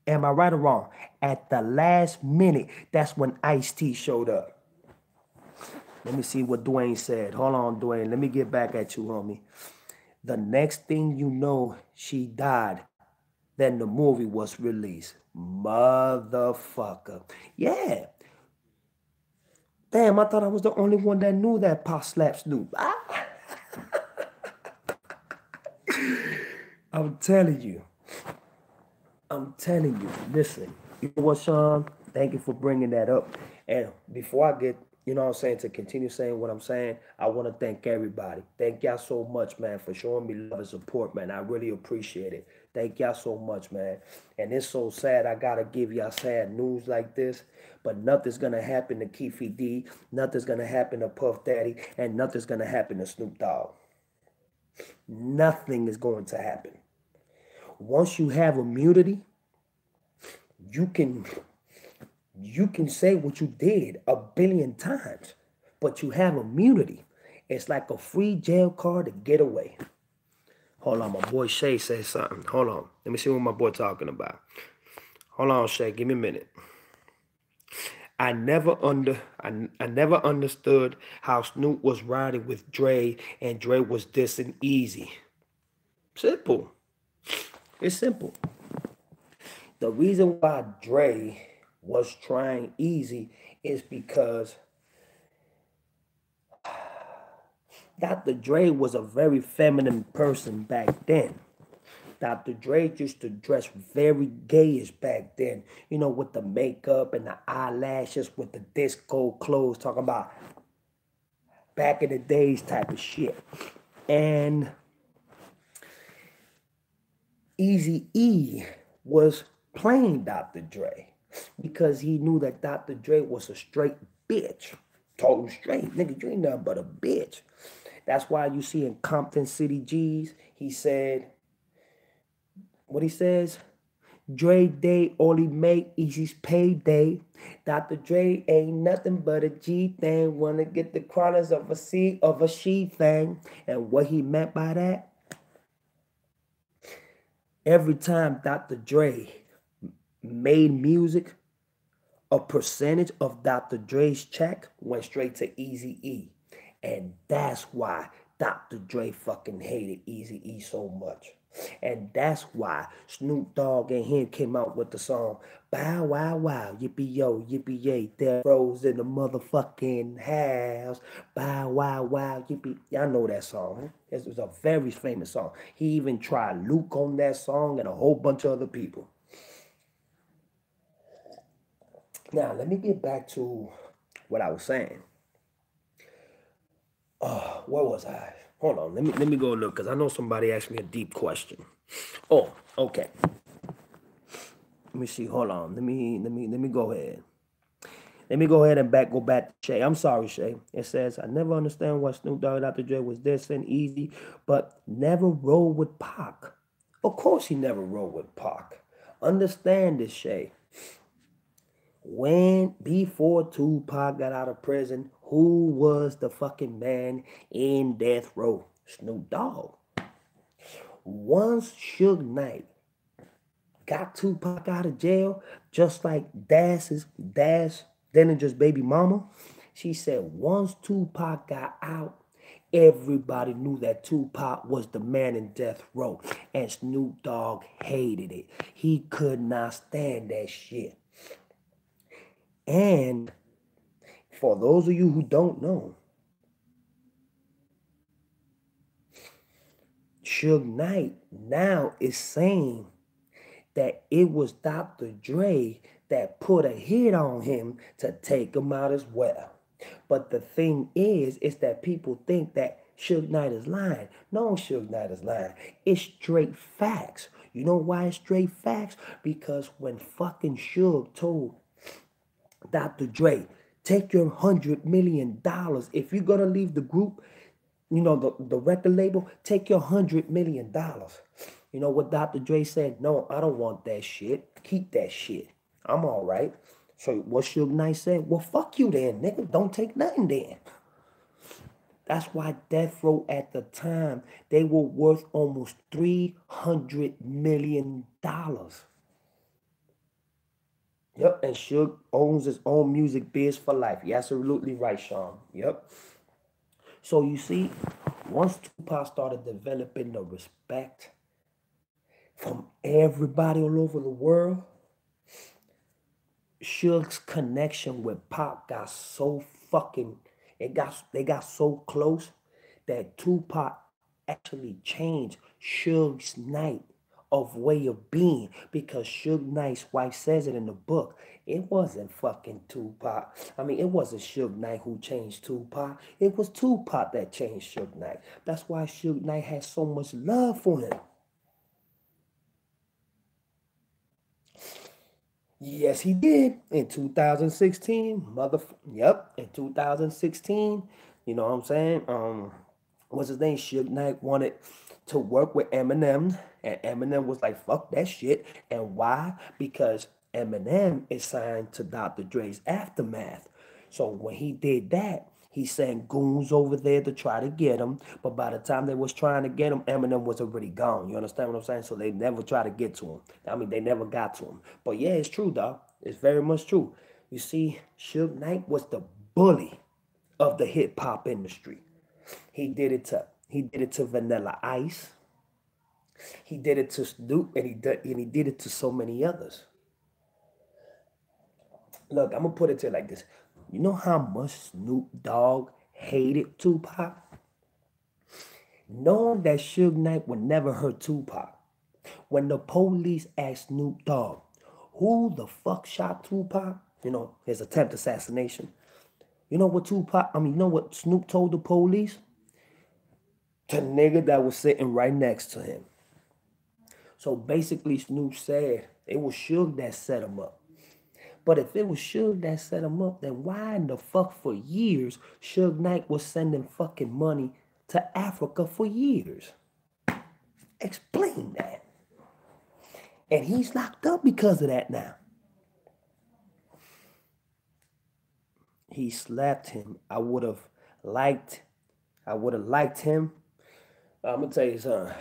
Am I right or wrong? At the last minute, that's when Ice-T showed up. Let me see what Dwayne said. Hold on, Dwayne. Let me get back at you, homie. The next thing you know, she died. Then the movie was released. Motherfucker. Yeah. Damn, I thought I was the only one that knew that Pop slapped Snoop. I'm telling you. I'm telling you. Listen. You know what, Sean? Thank you for bringing that up. And before I get, you know what I'm saying, to continue saying what I'm saying, I want to thank everybody. Thank y'all so much, man, for showing me love and support, man. I really appreciate it. Thank y'all so much, man. And it's so sad I got to give y'all sad news like this, but nothing's going to happen to Keffe D, nothing's going to happen to Puff Daddy, and nothing's going to happen to Snoop Dogg. Nothing is going to happen. Once you have immunity, you can say what you did a billion times, but you have immunity. It's like a free jail card to get away. Hold on, my boy Shay says something. Hold on. Let me see what my boy talking about. Hold on, Shay. Give me a minute. I never understood how Snoop was riding with Dre and Dre was dissing Eazy. Simple. It's simple. The reason why Dre was trying Eazy is because Dr. Dre was a very feminine person back then. Dr. Dre used to dress very gayish back then, you know, with the makeup and the eyelashes, with the disco clothes, talking about back in the days type of shit. And Eazy-E was playing Dr. Dre because he knew that Dr. Dre was a straight bitch. Told him straight, nigga, you ain't nothing but a bitch. That's why you see in Compton City G's, he said, what he says? Dre Day only make Easy's payday. Dr. Dre ain't nothing but a G thing. Wanna get the corners of a C of a she thing. And what he meant by that? Every time Dr. Dre made music, a percentage of Dr. Dre's check went straight to Eazy-E. And that's why Dr. Dre fucking hated Eazy-E so much. And that's why Snoop Dogg and him came out with the song Bow Wow Wow, Yippee Yo, Yippee Yay, there rose in the motherfucking house. Bow Wow Wow, Yippee. Y'all know that song. It was a very famous song. He even tried Luke on that song and a whole bunch of other people. Now, let me get back to what I was saying. Where was I? Hold on, let me go look, because I know somebody asked me a deep question. Oh, okay. Let me see. Hold on. Let me go ahead. Let me go ahead and go back to Shay. I'm sorry, Shay. It says, I never understand why Snoop Dogg and Dr. Dre was this and Easy, but never rolled with Pac. Of course he never rolled with Pac. Understand this, Shay. Before Tupac got out of prison, who was the fucking man in death row? Snoop Dogg. Once Suge Knight got Tupac out of jail, just like Dash, then just baby mama, she said once Tupac got out, everybody knew that Tupac was the man in death row. And Snoop Dogg hated it. He could not stand that shit. And for those of you who don't know, Suge Knight now is saying that it was Dr. Dre that put a hit on him to take him out as well. But the thing is that people think that Suge Knight is lying. No, Suge Knight is lying. It's straight facts. You know why it's straight facts? Because when fucking Suge told Dr. Dre, take your $100 million. If you're going to leave the group, you know, the record label, take your $100 million. You know what Dr. Dre said? No, I don't want that shit. Keep that shit. I'm all right. So what Suge Knight said? Well, fuck you then, nigga. Don't take nothing then. That's why Death Row at the time, they were worth almost $300 million. Yep, and Suge owns his own music biz for life. You're absolutely right, Sean. Yep. So you see, Once Tupac started developing the respect from everybody all over the world, Suge's connection with Pop got so fucking they got so close that Tupac actually changed Suge's Knight of way of being because Suge Knight's wife says it in the book. It wasn't fucking Tupac. I mean, it wasn't Suge Knight who changed Tupac. It was Tupac that changed Suge Knight. That's why Suge Knight has so much love for him. Yes, he did in 2016. Yep, in 2016. You know what I'm saying? What's his name? Suge Knight wanted to work with Eminem, and Eminem was like, "Fuck that shit." And why? Because Eminem is signed to Dr. Dre's Aftermath. So when he did that, he sent goons over there to try to get him. But by the time they was trying to get him, Eminem was already gone. You understand what I'm saying? So they never tried to get to him. I mean, they never got to him. But yeah, it's true, dog. It's very much true. You see, Suge Knight was the bully of the hip hop industry. He did it to Vanilla Ice. He did it to Snoop, and he did it to so many others. Look, I'm gonna put it to you like this. You know how much Snoop Dogg hated Tupac? Knowing that Suge Knight would never hurt Tupac. When the police asked Snoop Dogg, who the fuck shot Tupac? You know, his attempt assassination. You know what you know what Snoop told the police? The nigga that was sitting right next to him. So basically, Snoop said it was Suge that set him up. But if it was Suge that set him up, then why in the fuck for years Suge Knight was sending fucking money to Africa for years? Explain that. And he's locked up because of that now. He slapped him. Liked I would have liked him. I'm gonna tell you something.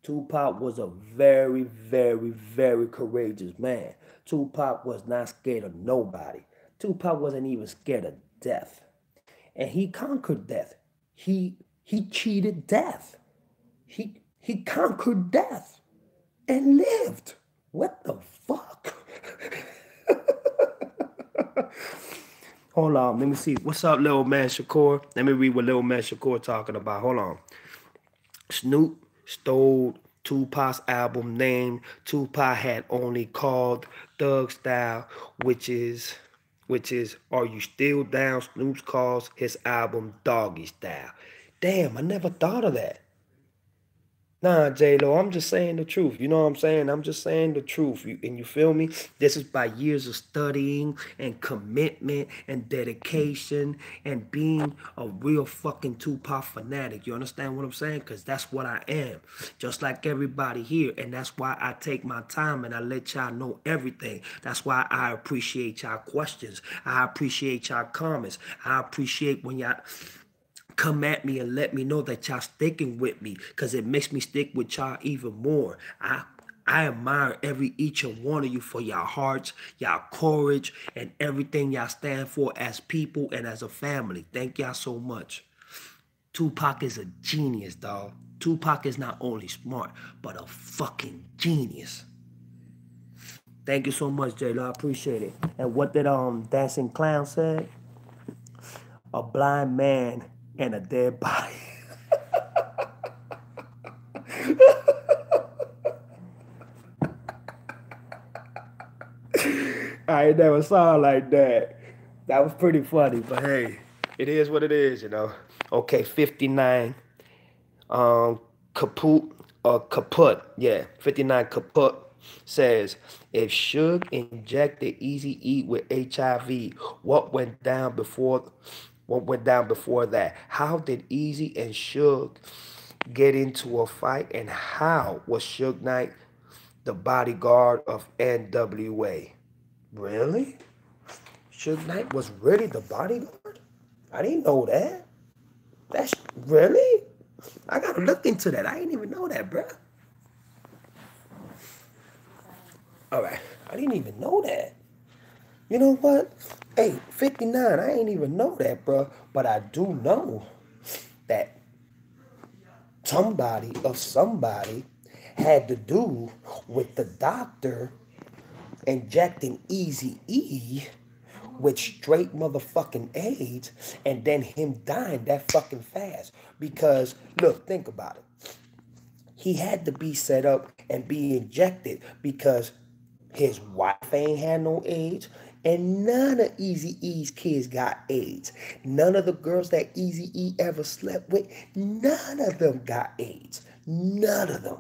Tupac was a very, very, very courageous man. Tupac was not scared of nobody. Tupac wasn't even scared of death. And he conquered death. He cheated death. He conquered death and lived. What the fuck? Hold on, let me see. What's up, little man Shakur? Let me read what little man Shakur talking about. Hold on. Snoop stole Tupac's album name. Tupac had only called Thug Style, which is Are You Still Down? Snoop calls his album Doggy Style. Damn, I never thought of that. Nah, J-Lo, I'm just saying the truth. You know what I'm saying? I'm just saying the truth. And you feel me? This is by years of studying and commitment and dedication and being a real fucking Tupac fanatic. You understand what I'm saying? Because that's what I am. Just like everybody here. And that's why I take my time and I let y'all know everything. That's why I appreciate y'all questions. I appreciate y'all comments. I appreciate when y'all come at me and let me know that y'all sticking with me because it makes me stick with y'all even more. I admire each and one of you for y'all hearts, y'all courage, and everything y'all stand for as people and as a family. Thank y'all so much. Tupac is a genius, dog. Tupac is not only smart, but a fucking genius. Thank you so much, J-Lo. I appreciate it. And what did Dancing Clown said? A blind man and a dead body. I never saw it like that. That was pretty funny, but hey, it is what it is, you know. Okay, 59. Kaput Kaput, yeah, 59 Kaput says, if Suge injected Eazy-E with HIV, what went down before that? How did Eazy and Suge get into a fight, and how was Suge Knight the bodyguard of NWA? Really? Suge Knight was really the bodyguard? I didn't know that. That's really? I gotta look into that. I didn't even know that, bruh. All right. I didn't even know that. You know what? Hey, 59, I ain't even know that, bruh. But I do know that somebody had to do with the doctor injecting Eazy-E with straight motherfucking AIDS and then him dying that fucking fast. Because, look, think about it. He had to be set up and be injected because his wife ain't had no AIDS, and none of Eazy-E's kids got AIDS. None of the girls that Eazy-E ever slept with, none of them got AIDS. None of them.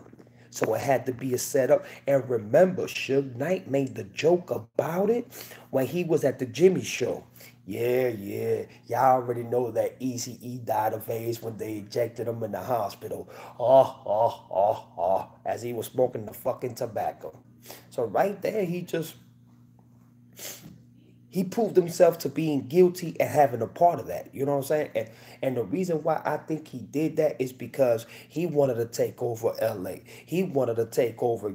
So it had to be a setup. And remember, Suge Knight made the joke about it when he was at the Jimmy Show. Yeah. Y'all already know that Eazy-E died of AIDS when they injected him in the hospital. As he was smoking the fucking tobacco. So right there, he proved himself to being guilty and having a part of that. You know what I'm saying? And the reason why I think he did that is because he wanted to take over LA. He wanted to take over,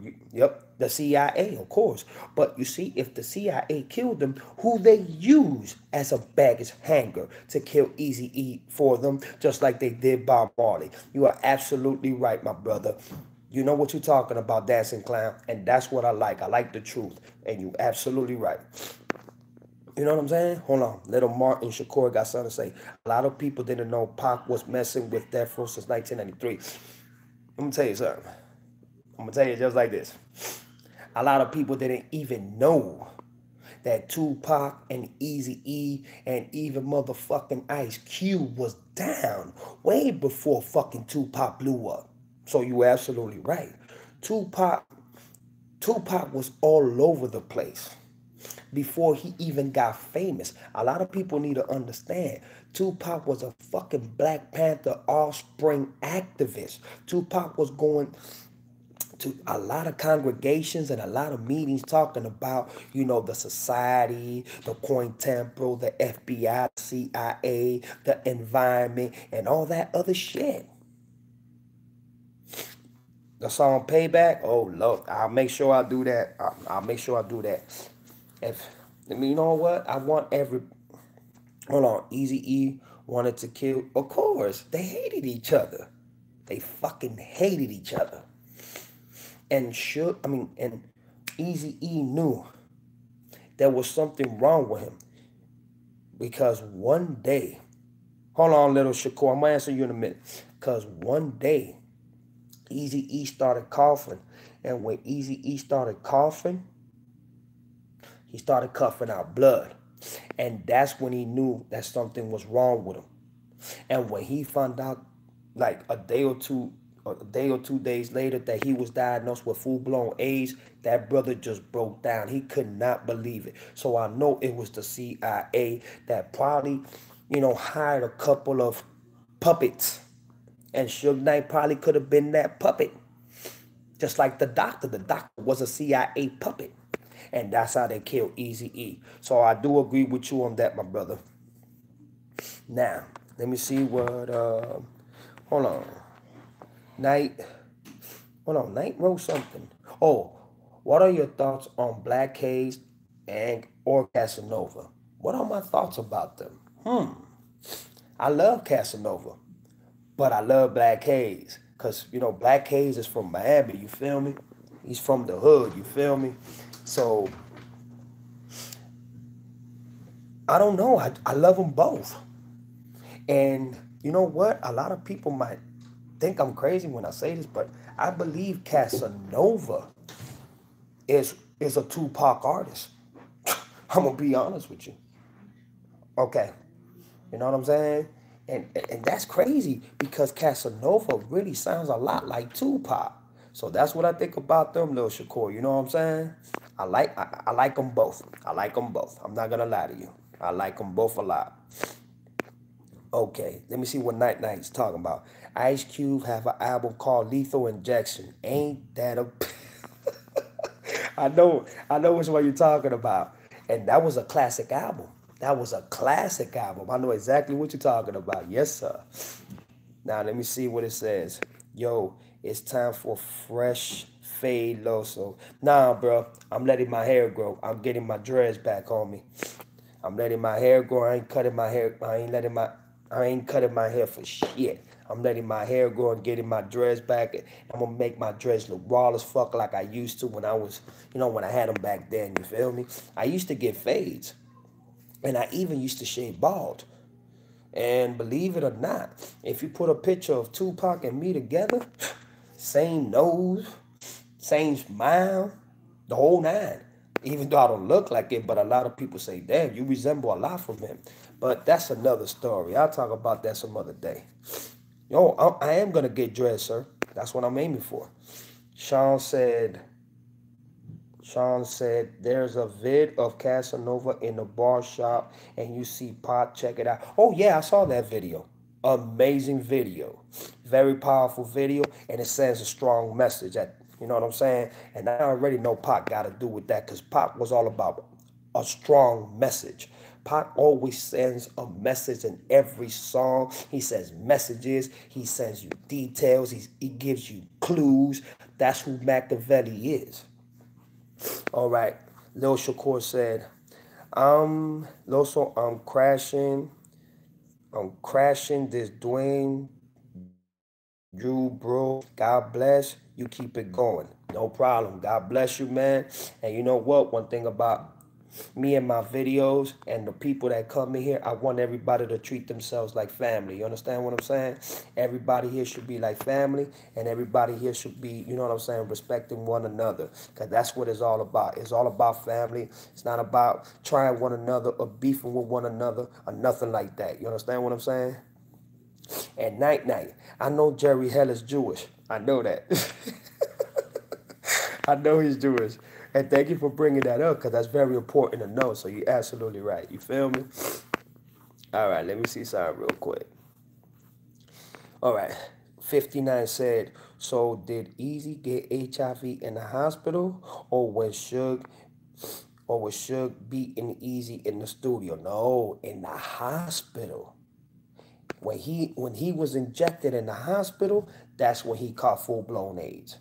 the CIA, of course. But you see, if the CIA killed him, who they use as a baggage hanger to kill Eazy-E for them, just like they did Bob Marley. You are absolutely right, my brother. You know what you're talking about, Dancing Clown, and that's what I like. I like the truth, and you absolutely right. You know what I'm saying? Hold on. Little Martin Shakur got something to say. A lot of people didn't know Pac was messing with Death Row since 1993. Let me tell you something. I'm going to tell you just like this. A lot of people didn't even know that Tupac and Eazy-E and even motherfucking Ice Cube was down way before fucking Tupac blew up. So you were absolutely right. Tupac was all over the place before he even got famous. A lot of people need to understand Tupac was a fucking Black Panther offspring activist. Tupac was going to a lot of congregations and a lot of meetings talking about, the society, the COINTELPRO, the FBI, the CIA, the environment, and all that other shit. The song Payback, oh Lord, I'll make sure I do that. I'll make sure I do that. You know what? I want hold on, Eazy-E wanted to kill, of course, they hated each other. They fucking hated each other. And Eazy-E knew there was something wrong with him. Because one day, hold on, little Shakur, I'm gonna answer you in a minute. Because one day, Eazy-E started coughing. And when Eazy-E started coughing, he started coughing out blood. And that's when he knew that something was wrong with him. And when he found out, like a day or 2 days later, that he was diagnosed with full-blown AIDS, that brother just broke down. He could not believe it. So I know it was the CIA that probably, hired a couple of puppets. And Suge Knight probably could have been that puppet. Just like the doctor. The doctor was a CIA puppet. And that's how they killed Eazy-E. So I do agree with you on that, my brother. Now, let me see what, hold on. Knight wrote something. Oh, what are your thoughts on Black Haze and or Casanova? What are my thoughts about them? I love Casanova, but I love Black Haze. Because, Black Haze is from Miami, you feel me? He's from the hood, you feel me? So, I don't know. I love them both. And you know what? A lot of people might think I'm crazy when I say this, but I believe Casanova is a Tupac artist. I'm going to be honest with you. Okay. You know what I'm saying? And that's crazy because Casanova really sounds a lot like Tupac. So that's what I think about them, Lil Shakur. You know what I'm saying? I like them both. I like them both. I'm not gonna lie to you. I like them both a lot. Okay, let me see what Night Night's talking about. Ice Cube have an album called Lethal Injection. Ain't that a I know which one you're talking about. And that was a classic album. That was a classic album. I know exactly what you're talking about. Yes, sir. Now, let me see what it says. Yo, it's time for fresh fade Loso. Nah, bro. I'm letting my hair grow. I'm getting my dreads back on me. I'm letting my hair grow. I ain't cutting my hair. I ain't letting my... I ain't cutting my hair for shit. I'm letting my hair grow and getting my dreads back. I'm gonna make my dreads look raw as fuck like I used to when I was, when I had them back then. You feel me? I used to get fades, and I even used to shave bald. And believe it or not, if you put a picture of Tupac and me together, same nose, same smile, the whole nine. Even though I don't look like it, but a lot of people say, damn, you resemble a lot from him. But that's another story. I'll talk about that some other day. Yo, I am going to get dressed, sir. That's what I'm aiming for. Sean said, there's a vid of Casanova in the bar shop and you see Pot. Check it out. Oh, yeah, I saw that video. Amazing video. Very powerful video. And it sends a strong message. You know what I'm saying? And I already know Pot got to do with that because Pot was all about a strong message. Pac always sends a message in every song. He says messages. He sends you details. He gives you clues. That's who Machiavelli is. All right. Lil Shakur said, Loso, I'm crashing this Dwayne Drew, bro. God bless. You keep it going. No problem. God bless you, man. And you know what? One thing about me and my videos and the people that come in here, I want everybody to treat themselves like family. You understand what I'm saying? Everybody here should be like family, and everybody here should be, you know what I'm saying, respecting one another. Because that's what it's all about. It's all about family. It's not about trying one another or beefing with one another or nothing like that. You understand what I'm saying? And night night. I know Jerry Hell is Jewish. I know that. I know he's Jewish. And thank you for bringing that up because that's very important to know. So you're absolutely right. You feel me? All right, let me see something real quick. All right. 59 said, so did Eazy get HIV in the hospital or was Suge beating Eazy in the studio? No, in the hospital. When he was injected in the hospital, that's when he caught full-blown AIDS.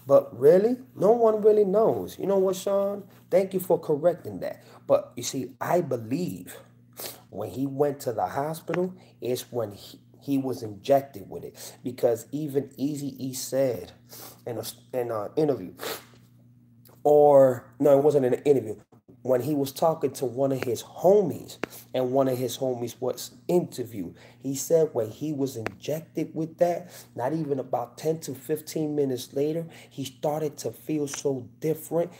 But really, no one really knows. You know what, Sean? Thank you for correcting that. But you see, I believe when he went to the hospital, it's when he was injected with it. Because even Eazy-E said in an interview, or no, it wasn't in an interview, when he was talking to one of his homies, and one of his homies was interviewed, he said when he was injected with that, not even about 10 to 15 minutes later, he started to feel so different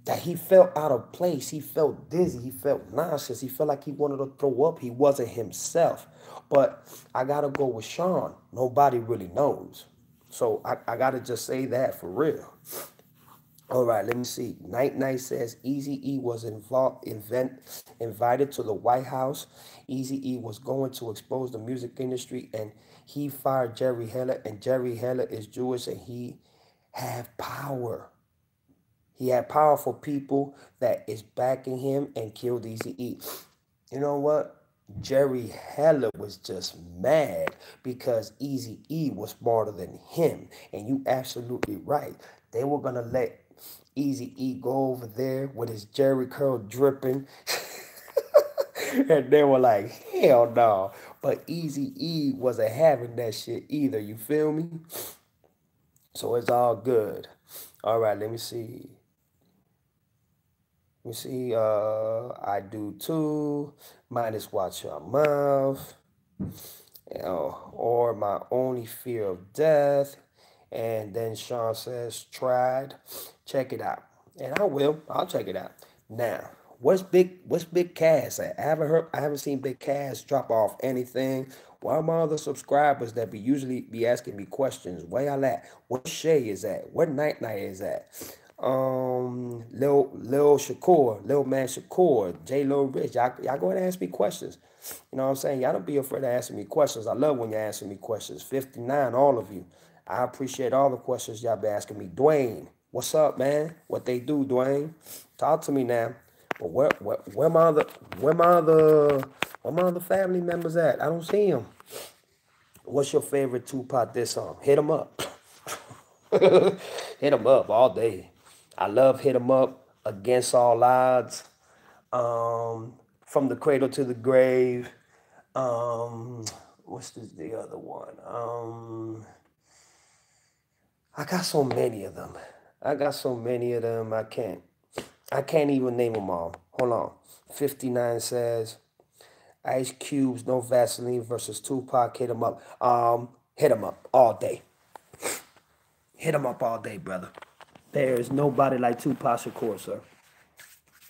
that he felt out of place. He felt dizzy. He felt nauseous. He felt like he wanted to throw up. He wasn't himself. But I got to go with Sean. Nobody really knows. So I got to just say that for real. All right, let me see. Night Night says Eazy-E was invited to the White House. Eazy-E was going to expose the music industry, and he fired Jerry Heller, and Jerry Heller is Jewish, and he had power. He had powerful people that is backing him and killed Eazy-E. You know what? Jerry Heller was just mad because Eazy-E was smarter than him. And you absolutely right. They were going to let Eazy-E go over there with his Jerry curl dripping. And they were like, hell no. But Eazy-E wasn't having that shit either. You feel me? So it's all good. All right, let me see. Let me see. I do too. Minus watch your mouth. Or my only fear of death. And then Sean says, tried. Check it out. And I will. I'll check it out. Now, what's Big Cass at? I haven't seen Big Cass drop off anything. Where are my other subscribers that usually be asking me questions? Where y'all at? Where Shay is at? Where Night Night is at? Lil Shakur, Lil Man Shakur, J Lil Rich, y'all go ahead and ask me questions. You know what I'm saying? Y'all don't be afraid to ask me questions. I love when you answer me questions. 59, all of you. I appreciate all the questions y'all be asking me. Dwayne, what's up, man? What they do, Dwayne? Talk to me now. But where my other family members at? I don't see them. What's your favorite Tupac diss song? Hit them up. Hit them up all day. I love Hit them up, Against All Odds. From the Cradle to the Grave. What's the other one? I got so many of them. I got so many of them. I can't even name them all. Hold on. 59 says Ice Cube's No Vaseline versus Tupac. Hit 'em up. Hit 'em up all day. Hit 'em up all day, brother. There is nobody like Tupac Shakur, sir.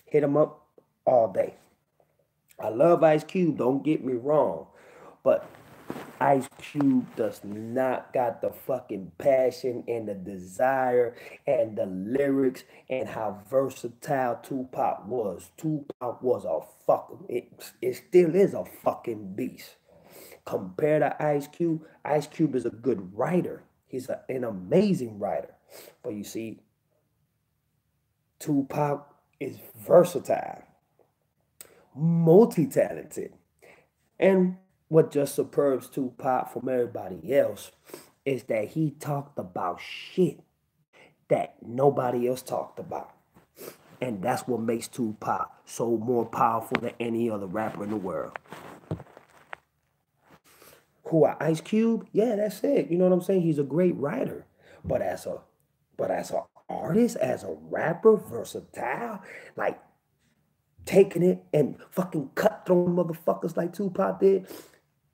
Hit 'em up all day. I love Ice Cube, don't get me wrong, but Ice Cube does not got the fucking passion and the desire and the lyrics and how versatile Tupac was. Tupac was a fucking, it still is a fucking beast. Compared to Ice Cube is a good writer. He's an amazing writer. But you see, Tupac is versatile, multi-talented. And what just superbs Tupac from everybody else is that he talked about shit that nobody else talked about. And that's what makes Tupac so more powerful than any other rapper in the world. Who are Ice Cube? Yeah, that's it. You know what I'm saying? He's a great writer. But as a artist, as a rapper, versatile, like taking it and fucking cutthroat motherfuckers like Tupac did,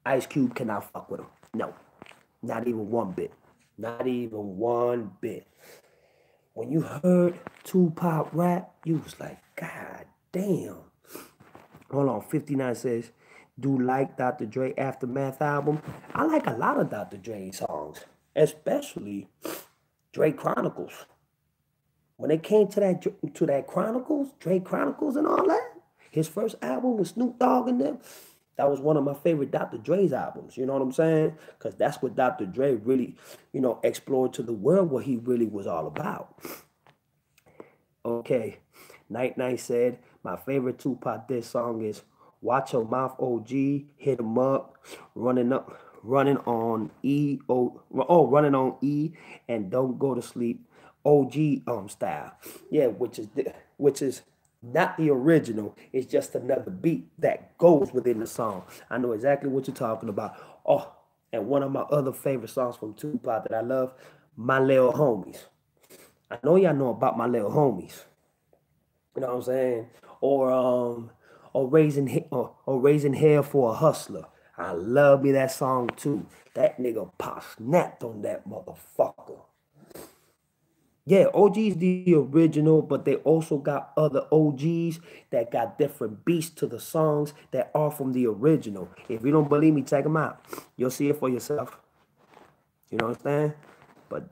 Ice Cube cannot fuck with him. No, not even one bit. Not even one bit. When you heard Tupac rap, you was like, God damn. Hold on, 59 says, do like Dr. Dre Aftermath album? I like a lot of Dr. Dre songs, especially Dre Chronicles. When it came to that Chronicles, Dre Chronicles and all that, his first album with Snoop Dogg and them, that was one of my favorite Dr. Dre's albums. You know what I'm saying? Because that's what Dr. Dre really, explored to the world what he really was all about. Okay, Night Night said, my favorite Tupac diss song is Watch Your Mouth OG, Hit 'Em Up, running on E, running on E, and Don't Go to Sleep, OG style. Yeah, which is not the original. It's just another beat that goes within the song. I know exactly what you're talking about. Oh, and one of my other favorite songs from Tupac that I love, My Little Homies. I know y'all know about My Little Homies. You know what I'm saying? Or raising hell for a hustler. I love me that song too. That nigga Pop snapped on that motherfucker. Yeah, OG's the original, but they also got other OGs that got different beats to the songs that are from the original. If you don't believe me, check them out. You'll see it for yourself. You know what I'm saying? But,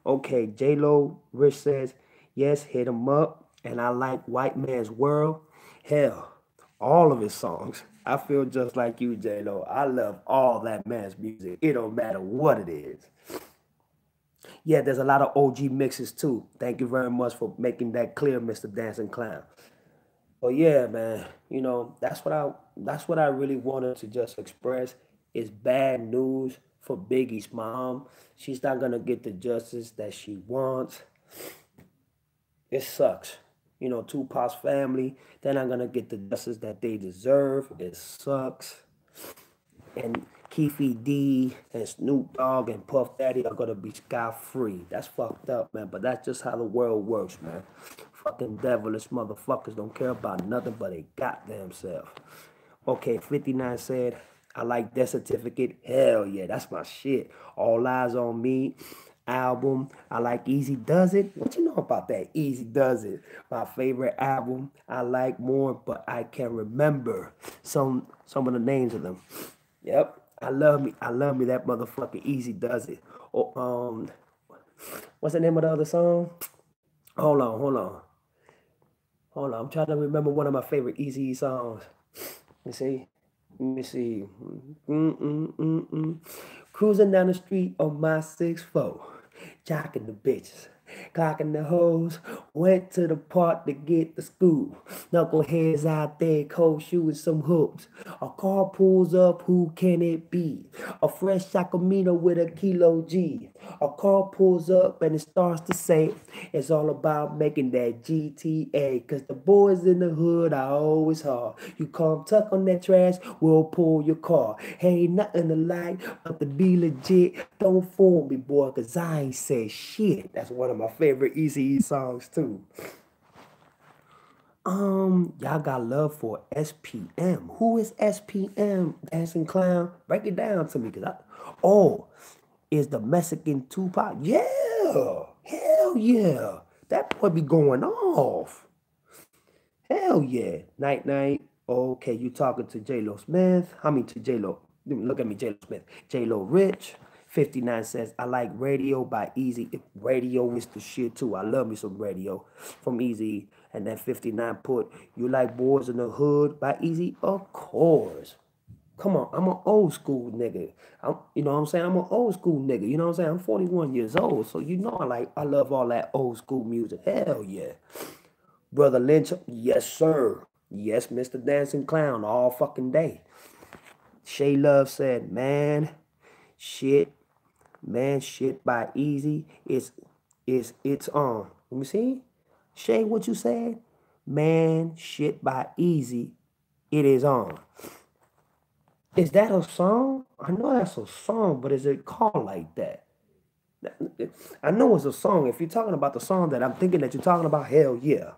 okay, J-Lo Rich says, yes, hit him up. And I like White Man's World. Hell, all of his songs. I feel just like you, J-Lo. I love all that man's music. It don't matter what it is. Yeah, there's a lot of OG mixes too. Thank you very much for making that clear, Mr. Dancing Clown. But yeah, man, that's what I really wanted to just express. Is bad news for Biggie's mom. She's not gonna get the justice that she wants. It sucks. Tupac's family, they're not gonna get the justice that they deserve. It sucks. And Keffe D and Snoop Dogg and Puff Daddy are gonna be scot-free. That's fucked up, man. But that's just how the world works, man. Fucking devilish motherfuckers don't care about nothing but they goddamn self. Okay, 59 said, I like Death Certificate. Hell yeah, that's my shit. All Eyes on Me album. I like Eazy-Does-It. What you know about that? Eazy-Does-It. My favorite album. I like more, but I can't remember some of the names of them. Yep. I love me that motherfucker Eazy-Does-It. Oh, what's the name of the other song? Hold on. I'm trying to remember one of my favorite Eazy-E songs. Let me see. Cruising down the street on my 6'4", jocking the bitches. Cocking the hose, went to the park to get the scoop. Knuckleheads out there, cold shooting some hoops. A car pulls up, who can it be? A fresh Sacramento with a kilo G. A car pulls up and it starts to say, it's all about making that GTA. Cause the boys in the hood are always hard. You come tuck on that trash, we'll pull your car. Ain't nothing to like but to be legit. Don't fool me, boy, cause I ain't said shit. That's one of my favorite Eazy-E songs too. Y'all got love for SPM. Who is SPM? Dancing Clown? Break it down to me, is the Mexican Tupac? Yeah, hell yeah. That boy be going off. Hell yeah. Night night. Okay, you talking to J-Lo Smith. To J-Lo. Look at me, J-Lo Smith. J-Lo Rich. 59 says, I like Radio by Eazy. Radio is the shit too. I love me some Radio from Eazy. And then 59 put, you like Boys in the Hood by Eazy? Of course. Come on, I'm an old school nigga. You know what I'm saying? I'm an old school nigga. You know what I'm saying? I'm 41 years old. So you know I love all that old school music. Hell yeah. Brother Lynch, yes, sir. Yes, Mr. Dancing Clown, all fucking day. Shay Love said, shit by Eazy. It's on. Let me see. Shay, what you said? Man, shit by Eazy. It is on. Is that a song? I know that's a song, but is it called like that? I know it's a song. If you're talking about the song that I'm thinking that you're talking about, hell yeah.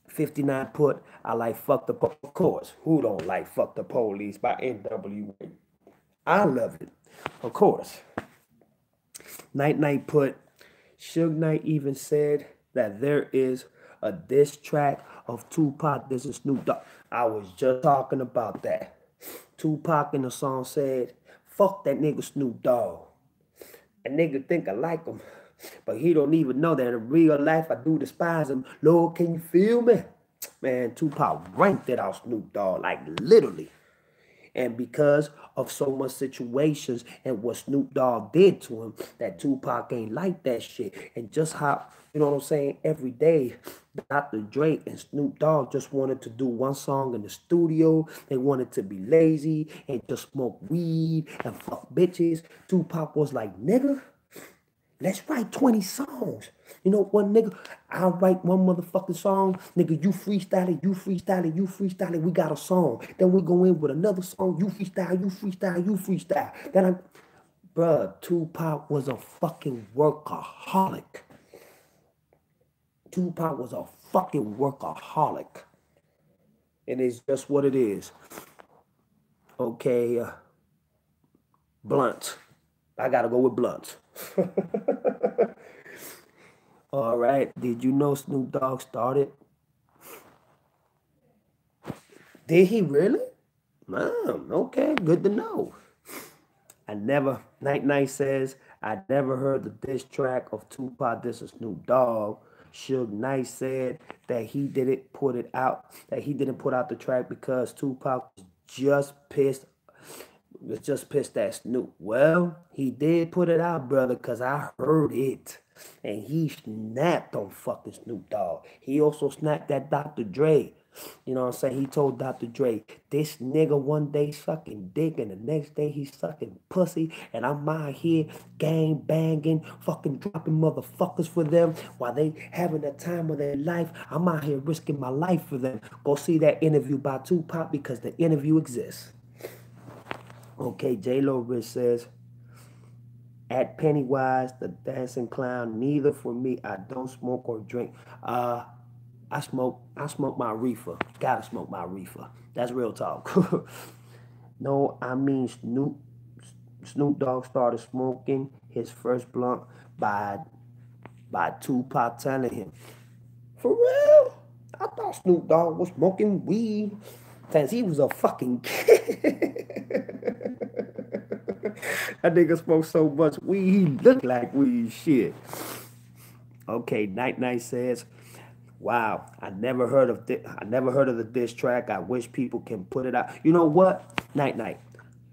59 put, I like Fuck the Police. Of course, who don't like Fuck the Police by NWA? I love it. Of course. Night Night put, Suge Knight even said that there is a diss track of Tupac. This is Snoop Dogg. I was just talking about that. Tupac in the song said, fuck that nigga Snoop Dogg. That nigga think I like him, but he don't even know that in real life I do despise him. Lord, can you feel me? Man, Tupac ranked it out Snoop Dogg, like literally. And because of so much situations and what Snoop Dogg did to him, that Tupac ain't like that shit. And just how, you know what I'm saying, every day, Dr. Dre and Snoop Dogg just wanted to do one song in the studio. They wanted to be lazy and just smoke weed and fuck bitches. Tupac was like, nigga, let's write 20 songs. You know what, nigga? I'll write one motherfucking song. Nigga, you freestyle it, you freestyle it, you freestyle it. We got a song. Then we go in with another song. You freestyle, you freestyle, you freestyle. Then bruh, Tupac was a fucking workaholic. Tupac was a fucking workaholic. And it's just what it is. Okay, Blunt. I gotta go with Blunt. All right. Did you know Snoop Dogg started? Did he really? Okay, good to know. Night Night says, I never heard the diss track of Tupac. This is Snoop Dogg. Suge Knight said that he didn't put out the track because Tupac was just pissed at Snoop. Well, he did put it out, brother, because I heard it. And he snapped on fucking Snoop Dogg. He also snapped at Dr. Dre. You know what I'm saying? He told Dr. Dre, this nigga one day sucking dick and the next day he's sucking pussy. And I'm out here gang banging, fucking dropping motherfuckers for them while they having the time of their life. I'm out here risking my life for them. Go see that interview by Tupac because the interview exists. Okay, J-Lo Rich says, at Pennywise, the Dancing Clown, neither for me. I don't smoke or drink. I smoke my reefer. Gotta smoke my reefer. That's real talk. No, I mean Snoop Dogg started smoking his first blunt by Tupac telling him. For real? I thought Snoop Dogg was smoking weed since he was a fucking kid. That nigga smoked so much weed, he looked like weed. Shit. Okay, Night Night says, wow, I never heard of the diss track. I wish people can put it out. You know what? Night Night.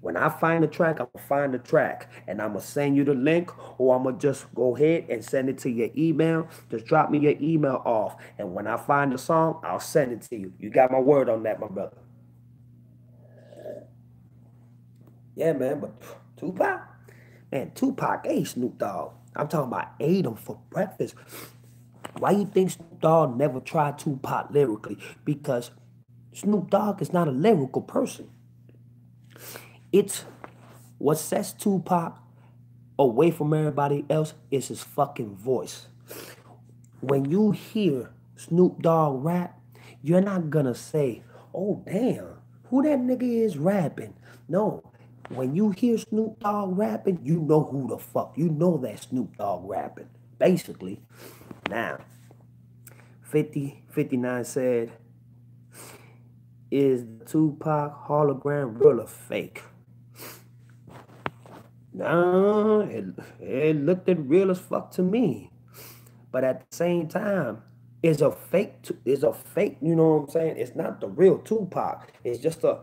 When I find the track, I'm going to find the track. And I'm going to send you the link, or I'm going to just go ahead and send it to your email. Just drop me your email off. And when I find the song, I'll send it to you. You got my word on that, my brother. Yeah, man, but Tupac? Man, Tupac ate Snoop Dogg. I'm talking about ate him for breakfast. Why you think Snoop Dogg never tried Tupac lyrically? Because Snoop Dogg is not a lyrical person. It's what sets Tupac away from everybody else is his fucking voice. When you hear Snoop Dogg rap, you're not gonna say, oh damn, who that nigga is rapping? No. When you hear Snoop Dogg rapping, you know who the fuck. You know that Snoop Dogg rapping. Basically. Now, 59 said, is the Tupac hologram real or fake? No, it looked real as fuck to me. But at the same time, it's a fake, you know what I'm saying? It's not the real Tupac. It's just a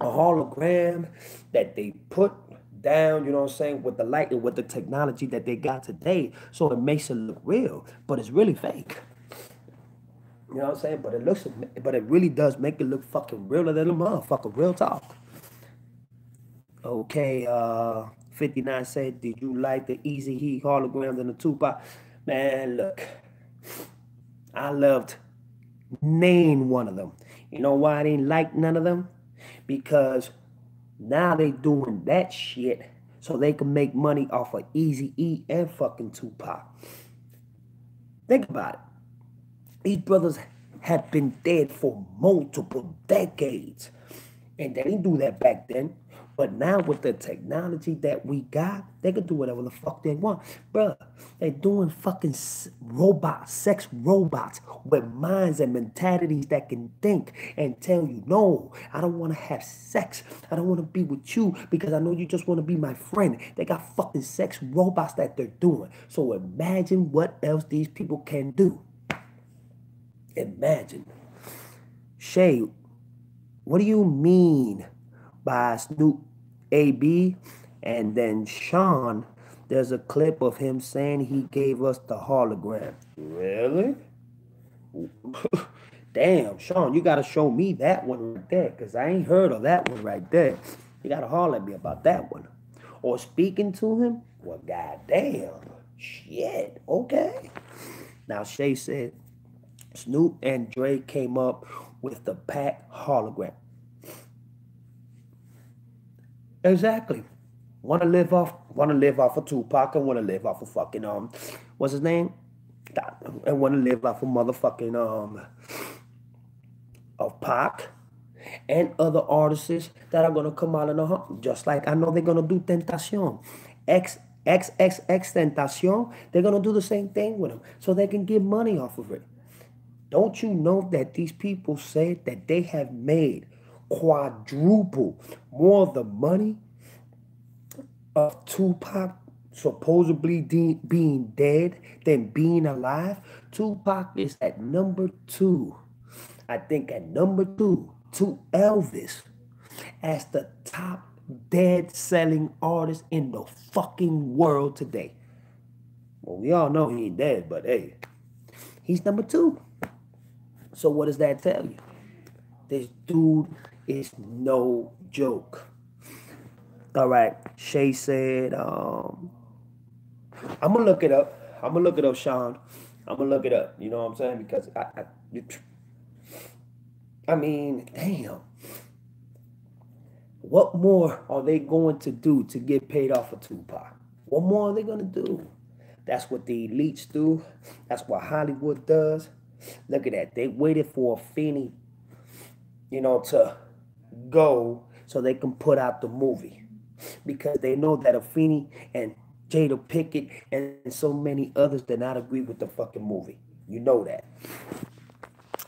hologram that they put down, you know what I'm saying, with the light and with the technology that they got today. So it makes it look real, but it's really fake. You know what I'm saying? But it really does make it look fucking realer than a motherfucker. Real talk. Okay, 59 said, did you like the Eazy-E holograms and the Tupac? Man, look, I loved name one of them. You know why I didn't like none of them? Because now they doing that shit so they can make money off of Eazy-E and fucking Tupac. Think about it. These brothers have been dead for multiple decades. And they didn't do that back then. But now with the technology that we got, they can do whatever the fuck they want. Bruh, they're doing fucking robots, sex robots with minds and mentalities that can think and tell you, no, I don't want to have sex. I don't want to be with you because I know you just want to be my friend. They got fucking sex robots that they're doing. So imagine what else these people can do. Imagine. Shay, what do you mean by Snoop AB? And then Sean, there's a clip of him saying he gave us the hologram. Really? Damn, Sean, you got to show me that one right there, because I ain't heard of that one right there. You got to holler at me about that one. Or speaking to him? Well, goddamn. Shit, okay. Now, Shay said, Snoop and Dre came up with the Pac hologram. Exactly. Want to live off of Tupac and want to live off of fucking what's his name? And want to live off of motherfucking of Pac and other artists that are gonna come out in the hunt. Just like I know they're gonna do Tentacion. XXX Tentacion, they're gonna do the same thing with them so they can get money off of it. Don't you know that these people said that they have made quadruple more of the money of Tupac supposedly being dead than being alive? Tupac is at number 2. I think at number 2 to Elvis as the top dead selling artist in the fucking world today. Well, we all know he ain't dead, but hey, he's number 2. So what does that tell you? This dude is no joke. All right, Shay said, I'm going to look it up. I'm going to look it up, Sean. I'm going to look it up. You know what I'm saying? Because, I mean, damn. What more are they going to do to get paid off of Tupac? What more are they going to do? That's what the elites do. That's what Hollywood does. Look at that. They waited for Afeni, to go so they can put out the movie. Because they know that Afeni and Jada Pickett and so many others did not agree with the fucking movie. You know that.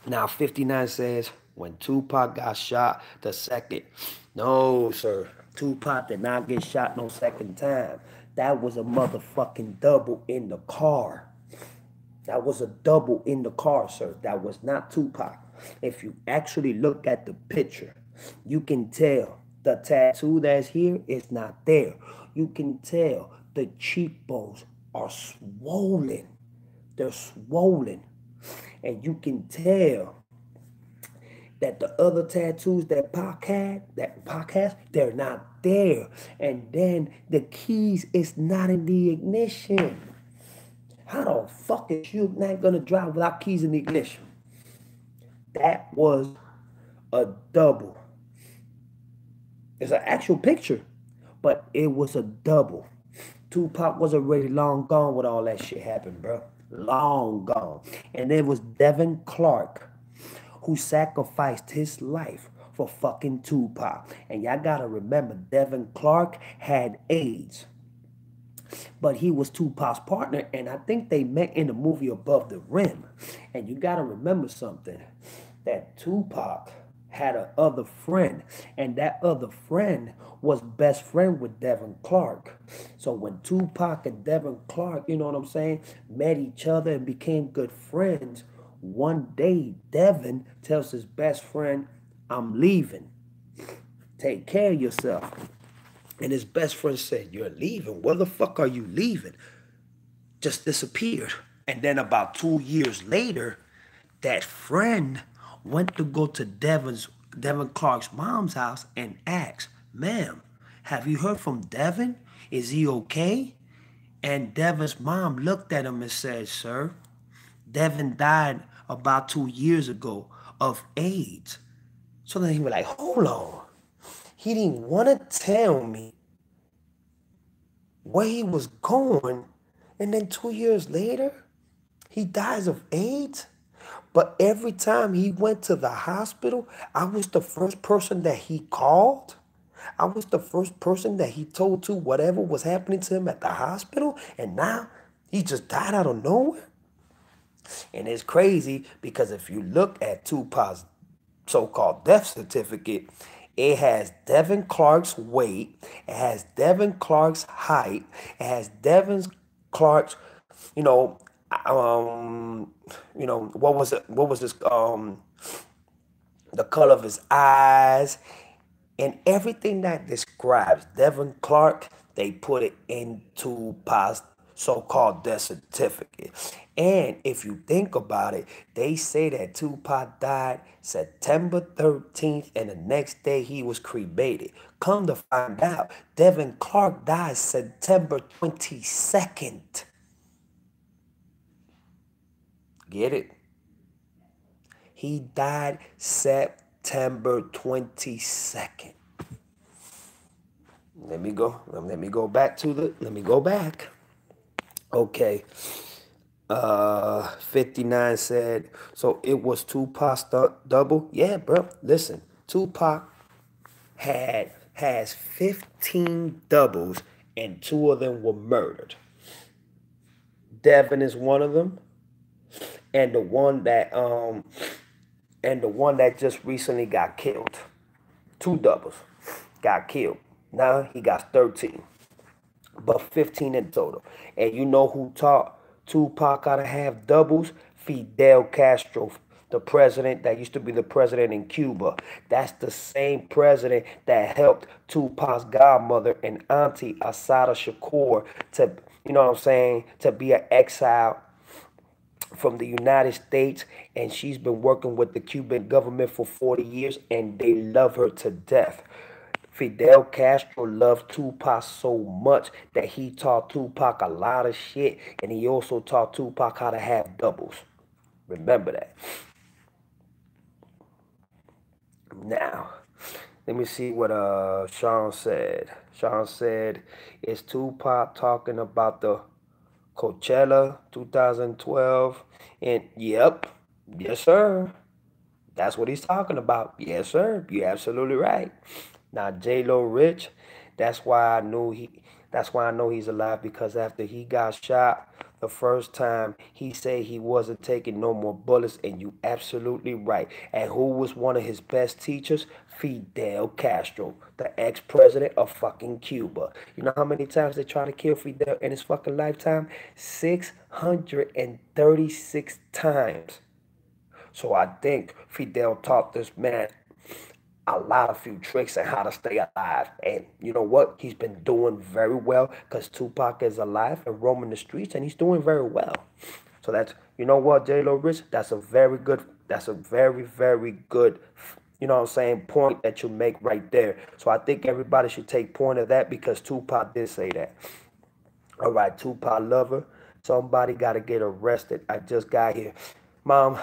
Now, 59 says, when Tupac got shot the second. No, sir. Tupac did not get shot no second time. That was a motherfucking double in the car. That was a double in the car, sir. That was not Tupac. If you actually look at the picture, You can tell the tattoo that's here is not there. You can tell the cheekbones are swollen. They're swollen. And you can tell that the other tattoos that Pac has, they're not there. And then the keys is not in the ignition. How the fuck is you not gonna drive without keys in the ignition? That was a double. It's an actual picture, but it was a double. Tupac was already long gone when all that shit happened, bro. Long gone. And it was Devin Clark who sacrificed his life for fucking Tupac. And y'all gotta remember, Devin Clark had AIDS. But he was Tupac's partner, and I think they met in the movie Above the Rim. And you gotta remember something, that Tupac had a other friend, and that other friend was best friend with Devin Clark. So when Tupac and Devin Clark, you know what I'm saying, met each other and became good friends, one day Devin tells his best friend, I'm leaving. Take care of yourself. And his best friend said, you're leaving? Where the fuck are you leaving? Just disappeared. And then about 2 years later, that friend went to go to Devin Clark's mom's house and asked, ma'am, have you heard from Devin? Is he okay? And Devin's mom looked at him and said, sir, Devin died about 2 years ago of AIDS. So then he was like, hold on. He didn't want to tell me where he was going. And then 2 years later, he dies of AIDS. But every time he went to the hospital, I was the first person that he called. I was the first person that he told to whatever was happening to him at the hospital. And now he just died out of nowhere. And it's crazy because if you look at Tupac's so-called death certificate, it has Devin Clark's weight, it has Devin Clark's height, it has Devin Clark's, you know, what was it? What was this? The color of his eyes, and everything that describes Devin Clark, they put it into Pa's so-called death certificate. And if you think about it, they say that Tupac died September 13th and the next day he was cremated. Come to find out, Devin Clark died September 22nd. Get it? He died September 22nd. Let me go back. Okay. 59 said, so it was Tupac's double? Yeah, bro. Listen, Tupac has 15 doubles and 2 of them were murdered. Devin is one of them. And the one that just recently got killed. 2 doubles got killed. Now he got 13. But 15 in total. And you know who taught Tupac how to have doubles? Fidel Castro, the president that used to be the president in Cuba. That's the same president that helped Tupac's godmother and auntie Assata Shakur to, you know what I'm saying, to be an exile from the United States, and she's been working with the Cuban government for 40 years, and they love her to death. Fidel Castro loved Tupac so much that he taught Tupac a lot of shit, and he also taught Tupac how to have doubles. Remember that. Now, let me see what Sean said. Sean said, is Tupac talking about the Coachella 2012? And yep, yes sir. That's what he's talking about. Yes sir, you're absolutely right. Now J-Lo Rich, that's why I know he's alive, because after he got shot the first time, he said he wasn't taking no more bullets, and you absolutely right. And who was one of his best teachers? Fidel Castro, the ex-president of fucking Cuba. You know how many times they tried to kill Fidel in his fucking lifetime? 636 times. So I think Fidel taught this man a lot of few tricks on how to stay alive. And you know what? He's been doing very well because Tupac is alive and roaming the streets, and he's doing very well. So that's, you know what, J-Lo Rich, that's a very, very good, you know what I'm saying, point that you make right there. So I think everybody should take point of that because Tupac did say that. All right, Tupac lover, somebody got to get arrested. I just got here. Mom,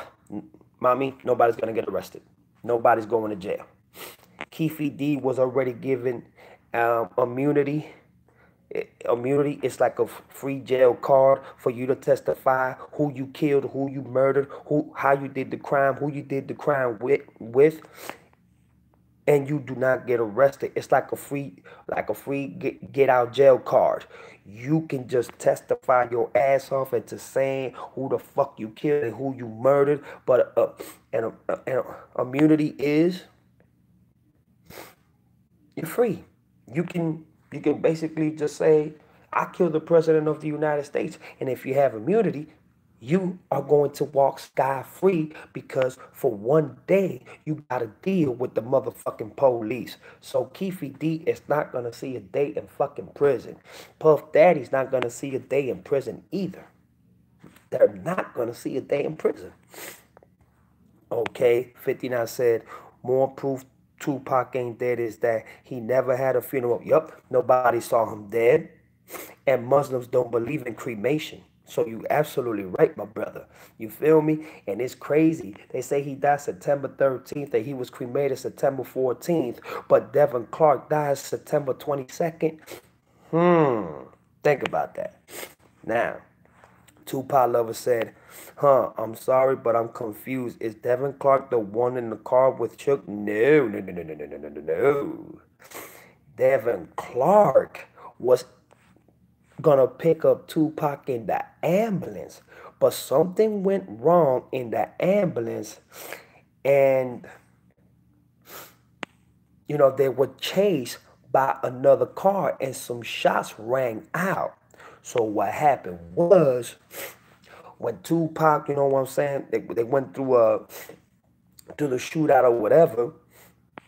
mommy, nobody's going to get arrested. Nobody's going to jail. Keffe D was already given immunity. Immunity is like a free jail card for you to testify who you killed, who you murdered, how you did the crime, who you did the crime with, and you do not get arrested. It's like a free get out jail card. You can just testify your ass off into saying who the fuck you killed and who you murdered. But and immunity is you're free. You can basically just say, I killed the president of the United States. And if you have immunity, you are going to walk sky-free because for one day, you got to deal with the motherfucking police. So Keffe D is not going to see a day in fucking prison. Puff Daddy's not going to see a day in prison either. They're not going to see a day in prison. Okay, 59 said, more proof Tupac ain't dead is that he never had a funeral. Yup, nobody saw him dead. And Muslims don't believe in cremation. So you absolutely right, my brother. You feel me? And it's crazy. They say he died September 13th, that he was cremated September 14th, but Devin Clark died September 22nd. Think about that. Now, Tupac lover said, I'm sorry, but I'm confused. Is Devin Clark the one in the car with Chuck? No, no, no, no, no, no, no, no, no, no. Devin Clark was gonna pick up Tupac in the ambulance, but something went wrong in the ambulance, and they were chased by another car, and some shots rang out. So what happened was, when Tupac, you know what I'm saying, they went through the shootout or whatever,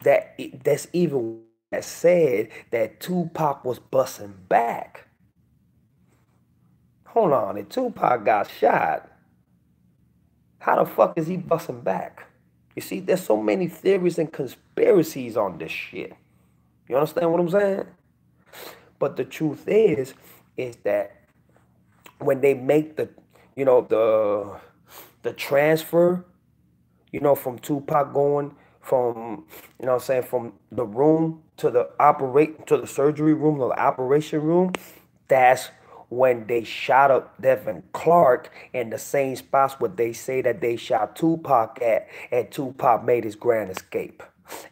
that's even that said that Tupac was busting back. Hold on, if Tupac got shot, how the fuck is he busting back? You see, there's so many theories and conspiracies on this shit. You understand what I'm saying? But the truth is that when they make the transfer, from Tupac going from, from the room to the surgery room, the operation room, that's when they shot up Devin Clark in the same spots where they say that they shot Tupac at, and Tupac made his grand escape.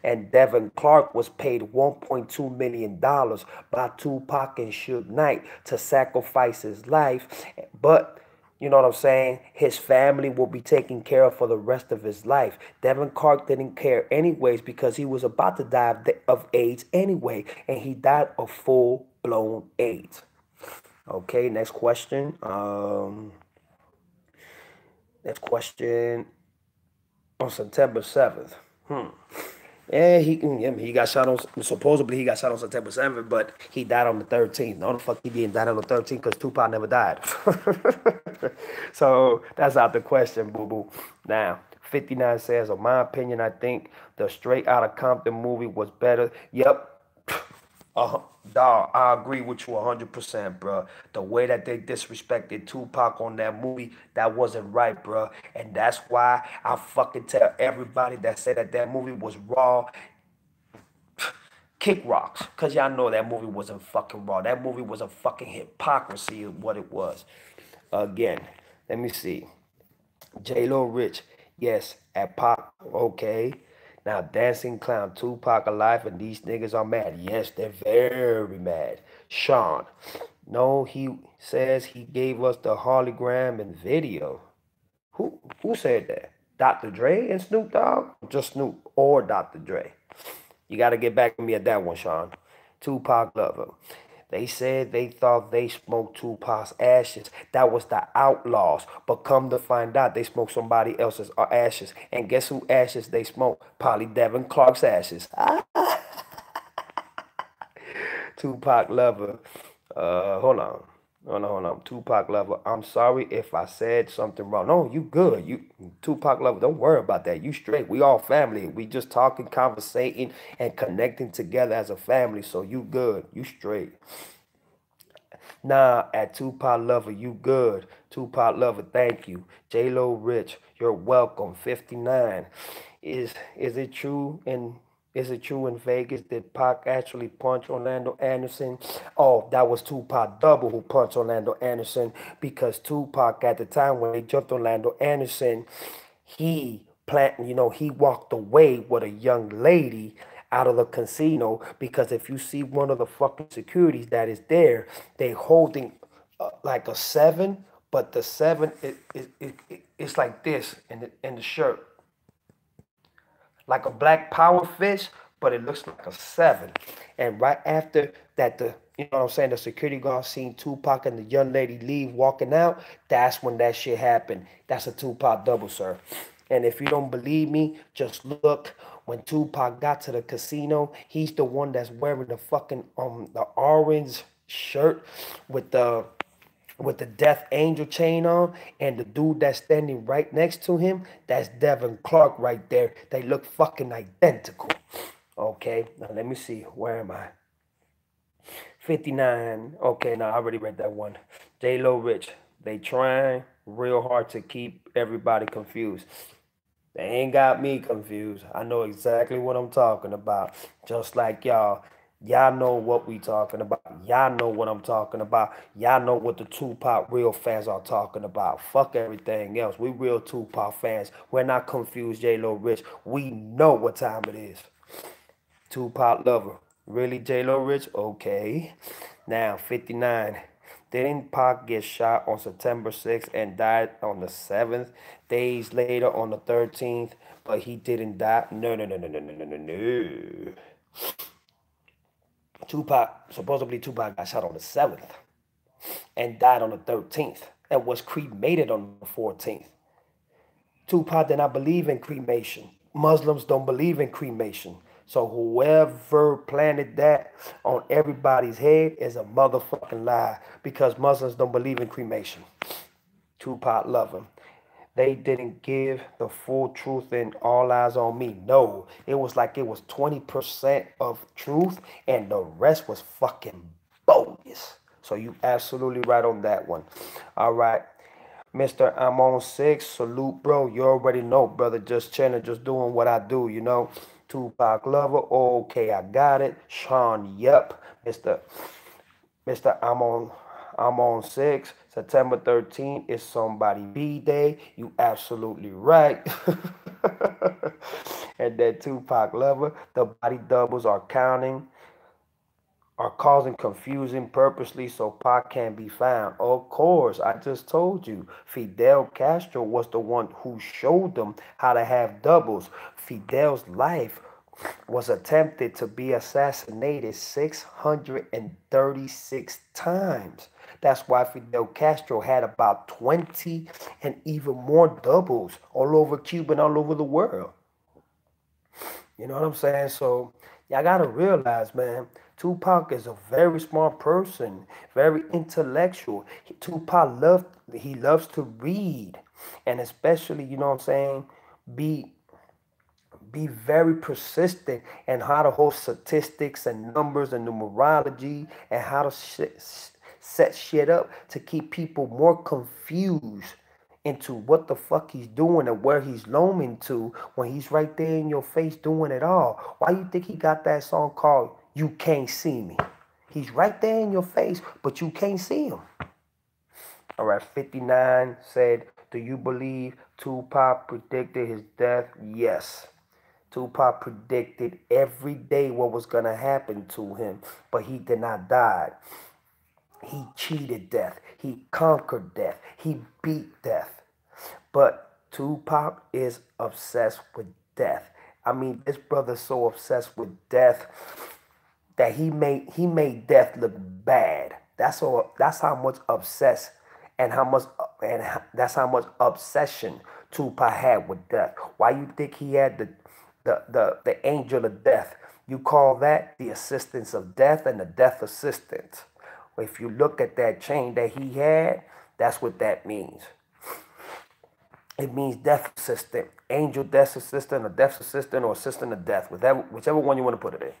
And Devin Clark was paid $1.2 million by Tupac and Suge Knight to sacrifice his life. But, you know what I'm saying, his family will be taken care of for the rest of his life. Devin Clark didn't care anyways because he was about to die of AIDS anyway. And he died of full-blown AIDS. Okay, next question. Next question on September 7th. Yeah, he got shot on, supposedly he got shot on September 7th, but he died on the 13th. No, the fuck he didn't die on the 13th because Tupac never died. So that's out the question, boo-boo. Now, 59 says, in my opinion, I think the Straight Outta Compton movie was better. Yep. Dog, I agree with you 100%, bro. The way that they disrespected Tupac on that movie, that wasn't right, bro. And that's why I fucking tell everybody that said that movie was raw, kick rocks. Because y'all know that movie wasn't fucking raw. That movie was a fucking hypocrisy of what it was. Again, let me see. J-Lo Rich, yes, at Pop, okay. Now, Dancing Clown, Tupac alive, and these niggas are mad. Yes, they're very mad. Sean, no, he says he gave us the hologram and video. Who said that? Dr. Dre and Snoop Dogg? Just Snoop or Dr. Dre? You got to get back to me at that one, Sean. Tupac lover. They said they thought they smoked Tupac's ashes. That was the Outlaws. But come to find out, they smoked somebody else's ashes. And guess who ashes they smoked? Polly Devin Clark's ashes. Tupac lover. Hold on. Hold on. Tupac lover. I'm sorry if I said something wrong. No, you good. You Tupac lover. Don't worry about that. You straight. We all family. We just talking, conversating, and connecting together as a family. So you good. You straight. Nah, at Tupac lover, you good. Tupac lover, thank you. J-Lo Rich, you're welcome. 59. Is it true in Vegas that Pac actually punched Orlando Anderson? Oh, that was Tupac double who punched Orlando Anderson because Tupac at the time when they jumped Orlando Anderson, he walked away with a young lady out of the casino because if you see one of the fucking securities that is there, they holding like a seven, but the seven it's like this in the shirt, like a black power fish, but it looks like a seven. And right after that, the security guard seen Tupac and the young lady leave walking out. That's when that shit happened. That's a Tupac double, sir. And if you don't believe me, just look. When Tupac got to the casino, he's the one that's wearing the fucking the orange shirt with the Death Angel chain on, and the dude that's standing right next to him, that's Devin Clark right there. They look fucking identical. Okay, now let me see. Where am I? 59. Okay, now I already read that one. J-Lo Rich. They trying real hard to keep everybody confused. They ain't got me confused. I know exactly what I'm talking about. Just like y'all. Y'all know what we talking about. Y'all know what I'm talking about. Y'all know what the Tupac real fans are talking about. Fuck everything else. We real Tupac fans. We're not confused, J-Lo Rich. We know what time it is. Tupac lover. Really, J-Lo Rich? Okay. Now, 59. Didn't Pac get shot on September 6th and died on the 7th? Days later on the 13th, but he didn't die? No, no, no, no, no, no, no, no, no. Supposedly Tupac got shot on the 7th and died on the 13th and was cremated on the 14th. Tupac did not believe in cremation. Muslims don't believe in cremation. So whoever planted that on everybody's head is a motherfucking lie because Muslims don't believe in cremation. Tupac love him. They didn't give the full truth in All Eyes on Me. No, it was like it was 20% of truth and the rest was fucking bogus. So you absolutely right on that one. All right. Mr. I'm on 6. Salute, bro. You already know, brother. Just chilling, just doing what I do, you know. Tupac lover. Okay, I got it. Sean, yep. Mr. I'm on 6. September 13th is somebody B-Day. You absolutely right. And that Tupac lover, the body doubles are causing confusion purposely so Pac can be found. Of course, I just told you. Fidel Castro was the one who showed them how to have doubles. Fidel's life was attempted to be assassinated 636 times. That's why Fidel Castro had about 20 and even more doubles all over Cuba and all over the world. You know what I'm saying? So y'all gotta realize, man, Tupac is a very smart person, very intellectual. He loves to read, and especially, you know what I'm saying, be be very persistent in how to hold statistics and numbers and numerology and how to set shit up to keep people more confused into what the fuck he's doing and where he's loaming to when he's right there in your face doing it all. Why you think he got that song called You Can't See Me? He's right there in your face, but you can't see him. All right, 59 said, do you believe Tupac predicted his death? Yes. Tupac predicted every day what was going to happen to him, but he did not die. He cheated death. He conquered death. He beat death. But Tupac is obsessed with death. I mean, this brother's so obsessed with death. that he made death look bad. That's how much obsessed and how much that's how much obsession Tupac had with death. Why you think he had the angel of death? You call that the assistance of death and the death assistant. If you look at that chain that he had, that's what that means. It means death assistant, angel death assistant, or death assistant, or assistant of death, whichever one you want to put it in.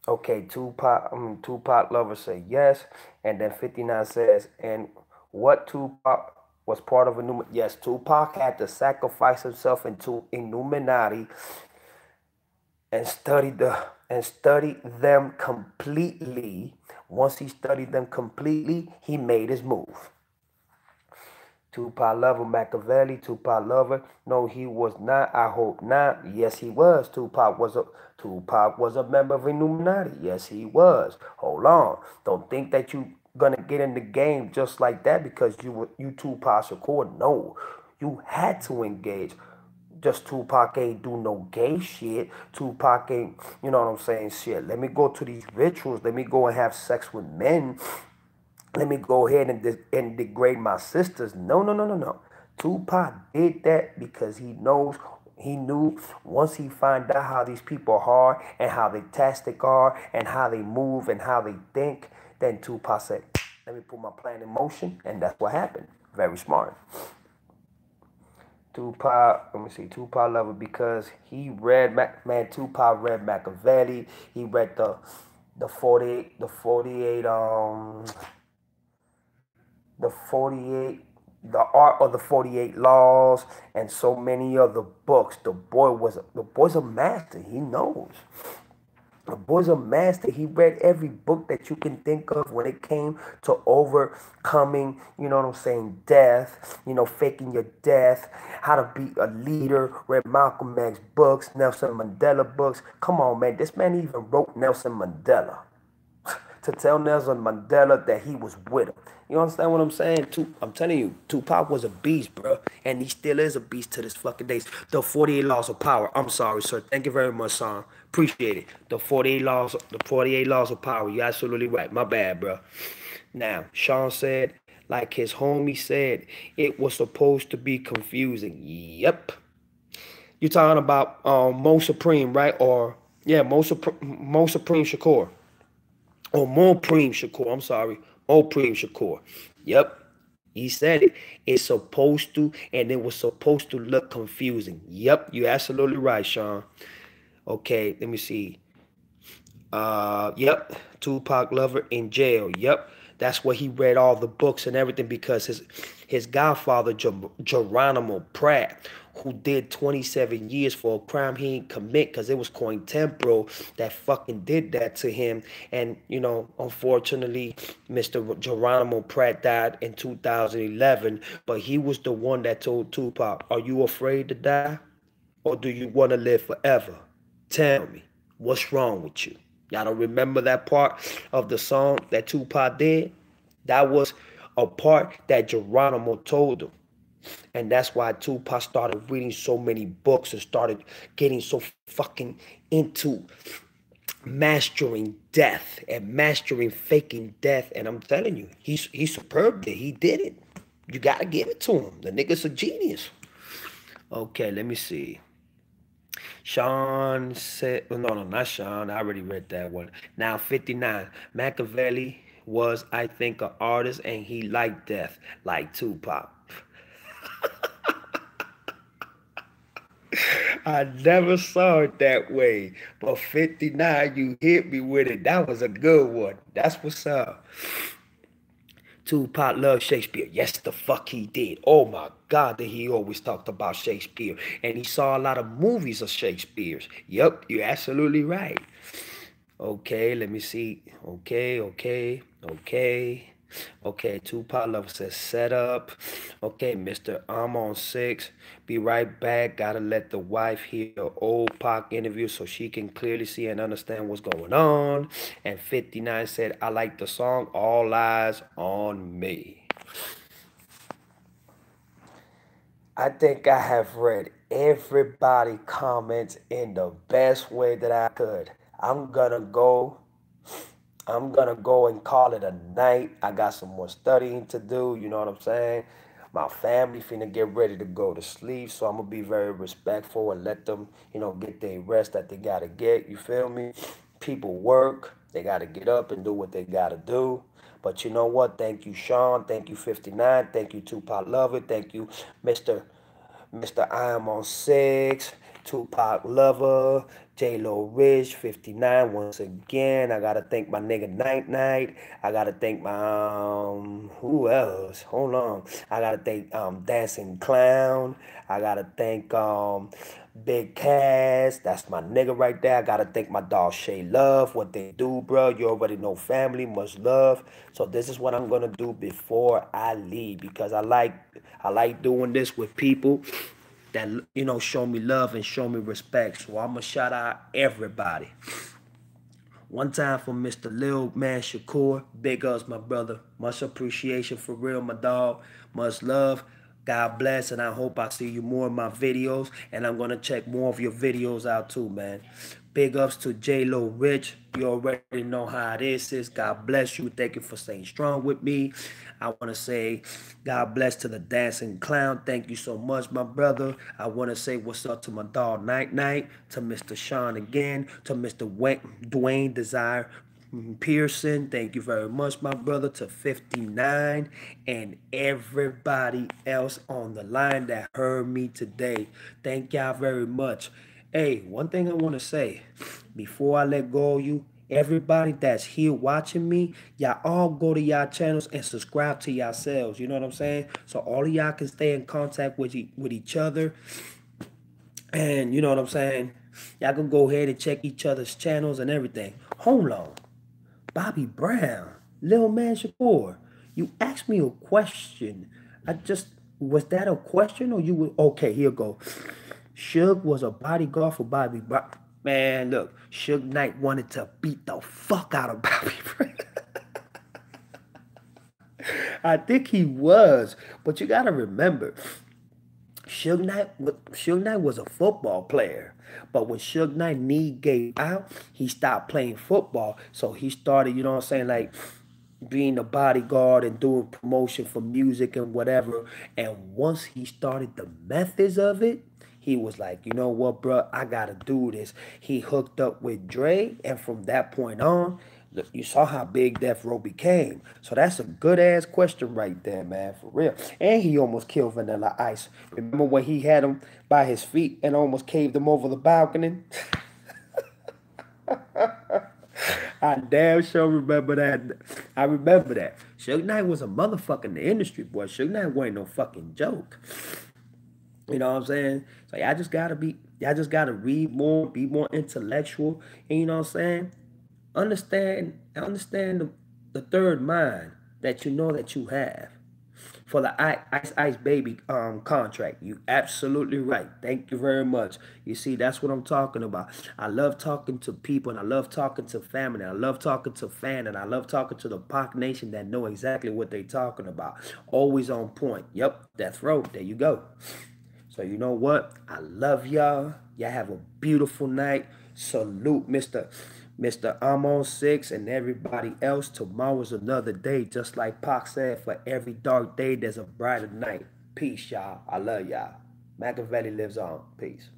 Okay, Tupac lover say yes, and then 59 says, and what Tupac was part of a new, yes, Tupac had to sacrifice himself into Illuminati and study them completely. Once he studied them completely, he made his move. Tupac lover Machiavelli, Tupac lover. No, he was not. I hope not. Yes, he was. Tupac was a member of Illuminati. Yes, he was. Hold on. Don't think that you gonna get in the game just like that because you Tupac Shakur. No, you had to engage. Just Tupac ain't do no gay shit. Tupac ain't, you know what I'm saying? Shit. Let me go to these rituals. Let me go and have sex with men. Let me go ahead and degrade my sisters. No, no, no, no, no. Tupac did that because he knew once he find out how these people are and how they tastic are and how they move and how they think, then Tupac said, let me put my plan in motion, and that's what happened. Very smart. Tupac, let me see, Tupac lover because he read man. Tupac read Machiavelli. He read the 48 the 48 the 48 the art of the 48 laws and so many other books. The boy's a master. He knows. The boy's a master. He read every book that you can think of when it came to overcoming, you know what I'm saying, death, faking your death, how to be a leader. Read Malcolm X books, Nelson Mandela books. Come on, man. This man even wrote Nelson Mandela to tell Nelson Mandela that he was with him. You understand what I'm saying? I'm telling you, Tupac was a beast, bro. And he still is a beast to this fucking day. The 48 laws of power. I'm sorry, sir. Thank you very much, son. Appreciate it. The 48 laws of power. You're absolutely right. My bad, bro. Now, Sean said, like his homie said, it was supposed to be confusing. Yep. You're talking about Mo Supreme, right? Or, yeah, Mo Supreme Shakur. Or Mopreme Shakur. I'm sorry. Mopreme Shakur. Yep. He said it. It's supposed to, and it was supposed to look confusing. Yep. You're absolutely right, Sean. Okay, let me see. Yep. Tupac lover in jail. Yep. That's where he read all the books and everything because his godfather Geronimo Pratt, who did 27 years for a crime he didn't commit because it was Cointempro that fucking did that to him. And unfortunately, Mr. Geronimo Pratt died in 2011, but he was the one that told Tupac, "Are you afraid to die? Or do you want to live forever? Tell me, what's wrong with you?" Y'all don't remember that part of the song that Tupac did? That was a part that Geronimo told him. And that's why Tupac started reading so many books and started getting so fucking into mastering death and mastering faking death. And I'm telling you, he's superb there. He did it. You gotta give it to him. The nigga's a genius. Okay, let me see. Sean said, oh, no, no, not Sean. I already read that one. Now, 59. Machiavelli was, I think, an artist and he liked death, like Tupac. I never saw it that way. But 59, you hit me with it. That was a good one. That's what's up. Tupac loved Shakespeare. Yes, the fuck he did. Oh my God, that he always talked about Shakespeare. And he saw a lot of movies of Shakespeare's. Yep, you're absolutely right. Okay, let me see. Okay. Okay, Tupac Lover says set up. Okay, Mr. I'm on 6. Be right back. Gotta let the wife hear the old Pac interview so she can clearly see and understand what's going on. And 59 said, I like the song. All eyes on me. I think I have read everybody comments in the best way that I could. I'm gonna go. I'm gonna go and call it a night. I got some more studying to do, you know what I'm saying? My family finna get ready to go to sleep, so I'm gonna be very respectful and let them, get their rest that they gotta get, you feel me? People work, they gotta get up and do what they gotta do. But you know what? Thank you, Sean. Thank you, 59. Thank you, Tupac Lover. Thank you, Mr. I am on 6, Tupac Lover, J-Lo Rich, 59 once again. I gotta thank my nigga Night Night. I gotta thank my who else? Hold on. I gotta thank Dancing Clown. I gotta thank Big Cass. That's my nigga right there. I gotta thank my dog Shay Love. What they do, bro. You already know family, much love. So this is what I'm gonna do before I leave because I like doing this with people that show me love and show me respect. So I'm gonna shout out everybody. One time for Mr. Lil Man Shakur, big ups, my brother. Much appreciation for real, my dog. Much love. God bless, and I hope I see you more in my videos. And I'm gonna check more of your videos out too, man. Big ups to J-Lo Rich. You already know how it is. God bless you. Thank you for staying strong with me. I want to say God bless to the Dancing Clown. Thank you so much, my brother. I want to say what's up to my dog Night Night, to Mr. Sean again, to Mr. Dwayne Desire Pearson. Thank you very much, my brother, to 59 and everybody else on the line that heard me today. Thank y'all very much. Hey, one thing I want to say before I let go of you, everybody that's here watching me, y'all all go to y'all channels and subscribe to yourselves. You know what I'm saying? So all of y'all can stay in contact with each other. And you know what I'm saying? Y'all can go ahead and check each other's channels and everything. Hold on. Bobby Brown, Lil Man Shakur, you asked me a question. Was that a question or you were, okay, here go. Suge was a bodyguard for Bobby Brown. Man, look, Suge Knight wanted to beat the fuck out of Bobby Brown. I think he was, but you gotta remember, Suge Knight was a football player, but when Suge Knight knee gave out, he stopped playing football. So he started, you know what I'm saying, like being a bodyguard and doing promotion for music and whatever. And once he started the methods of it, he was like, you know what, bro, I gotta do this. He hooked up with Dre, and from that point on, look, you saw how big Death Row became. So that's a good ass question right there, man, for real. And he almost killed Vanilla Ice. Remember when he had him by his feet and almost caved him over the balcony? I damn sure remember that. I remember that. Suge Knight was a motherfucker in the industry, boy. Suge Knight wasn't no fucking joke. You know what I'm saying? So y'all just gotta read more, be more intellectual, and you know what I'm saying? Understand the third mind that you know that you have for the Ice Ice Baby contract. You absolutely right. Thank you very much. You see, that's what I'm talking about. I love talking to people, and I love talking to family. I love talking to fan, and I love talking to the Pac Nation that know exactly what they talking about. Always on point. Yep, Death Row. There you go. So you know what? I love y'all. Y'all have a beautiful night. Salute, Mr. I'm on 6 and everybody else. Tomorrow's another day. Just like Pac said, for every dark day, there's a brighter night. Peace, y'all. I love y'all. Machiavelli lives on. Peace.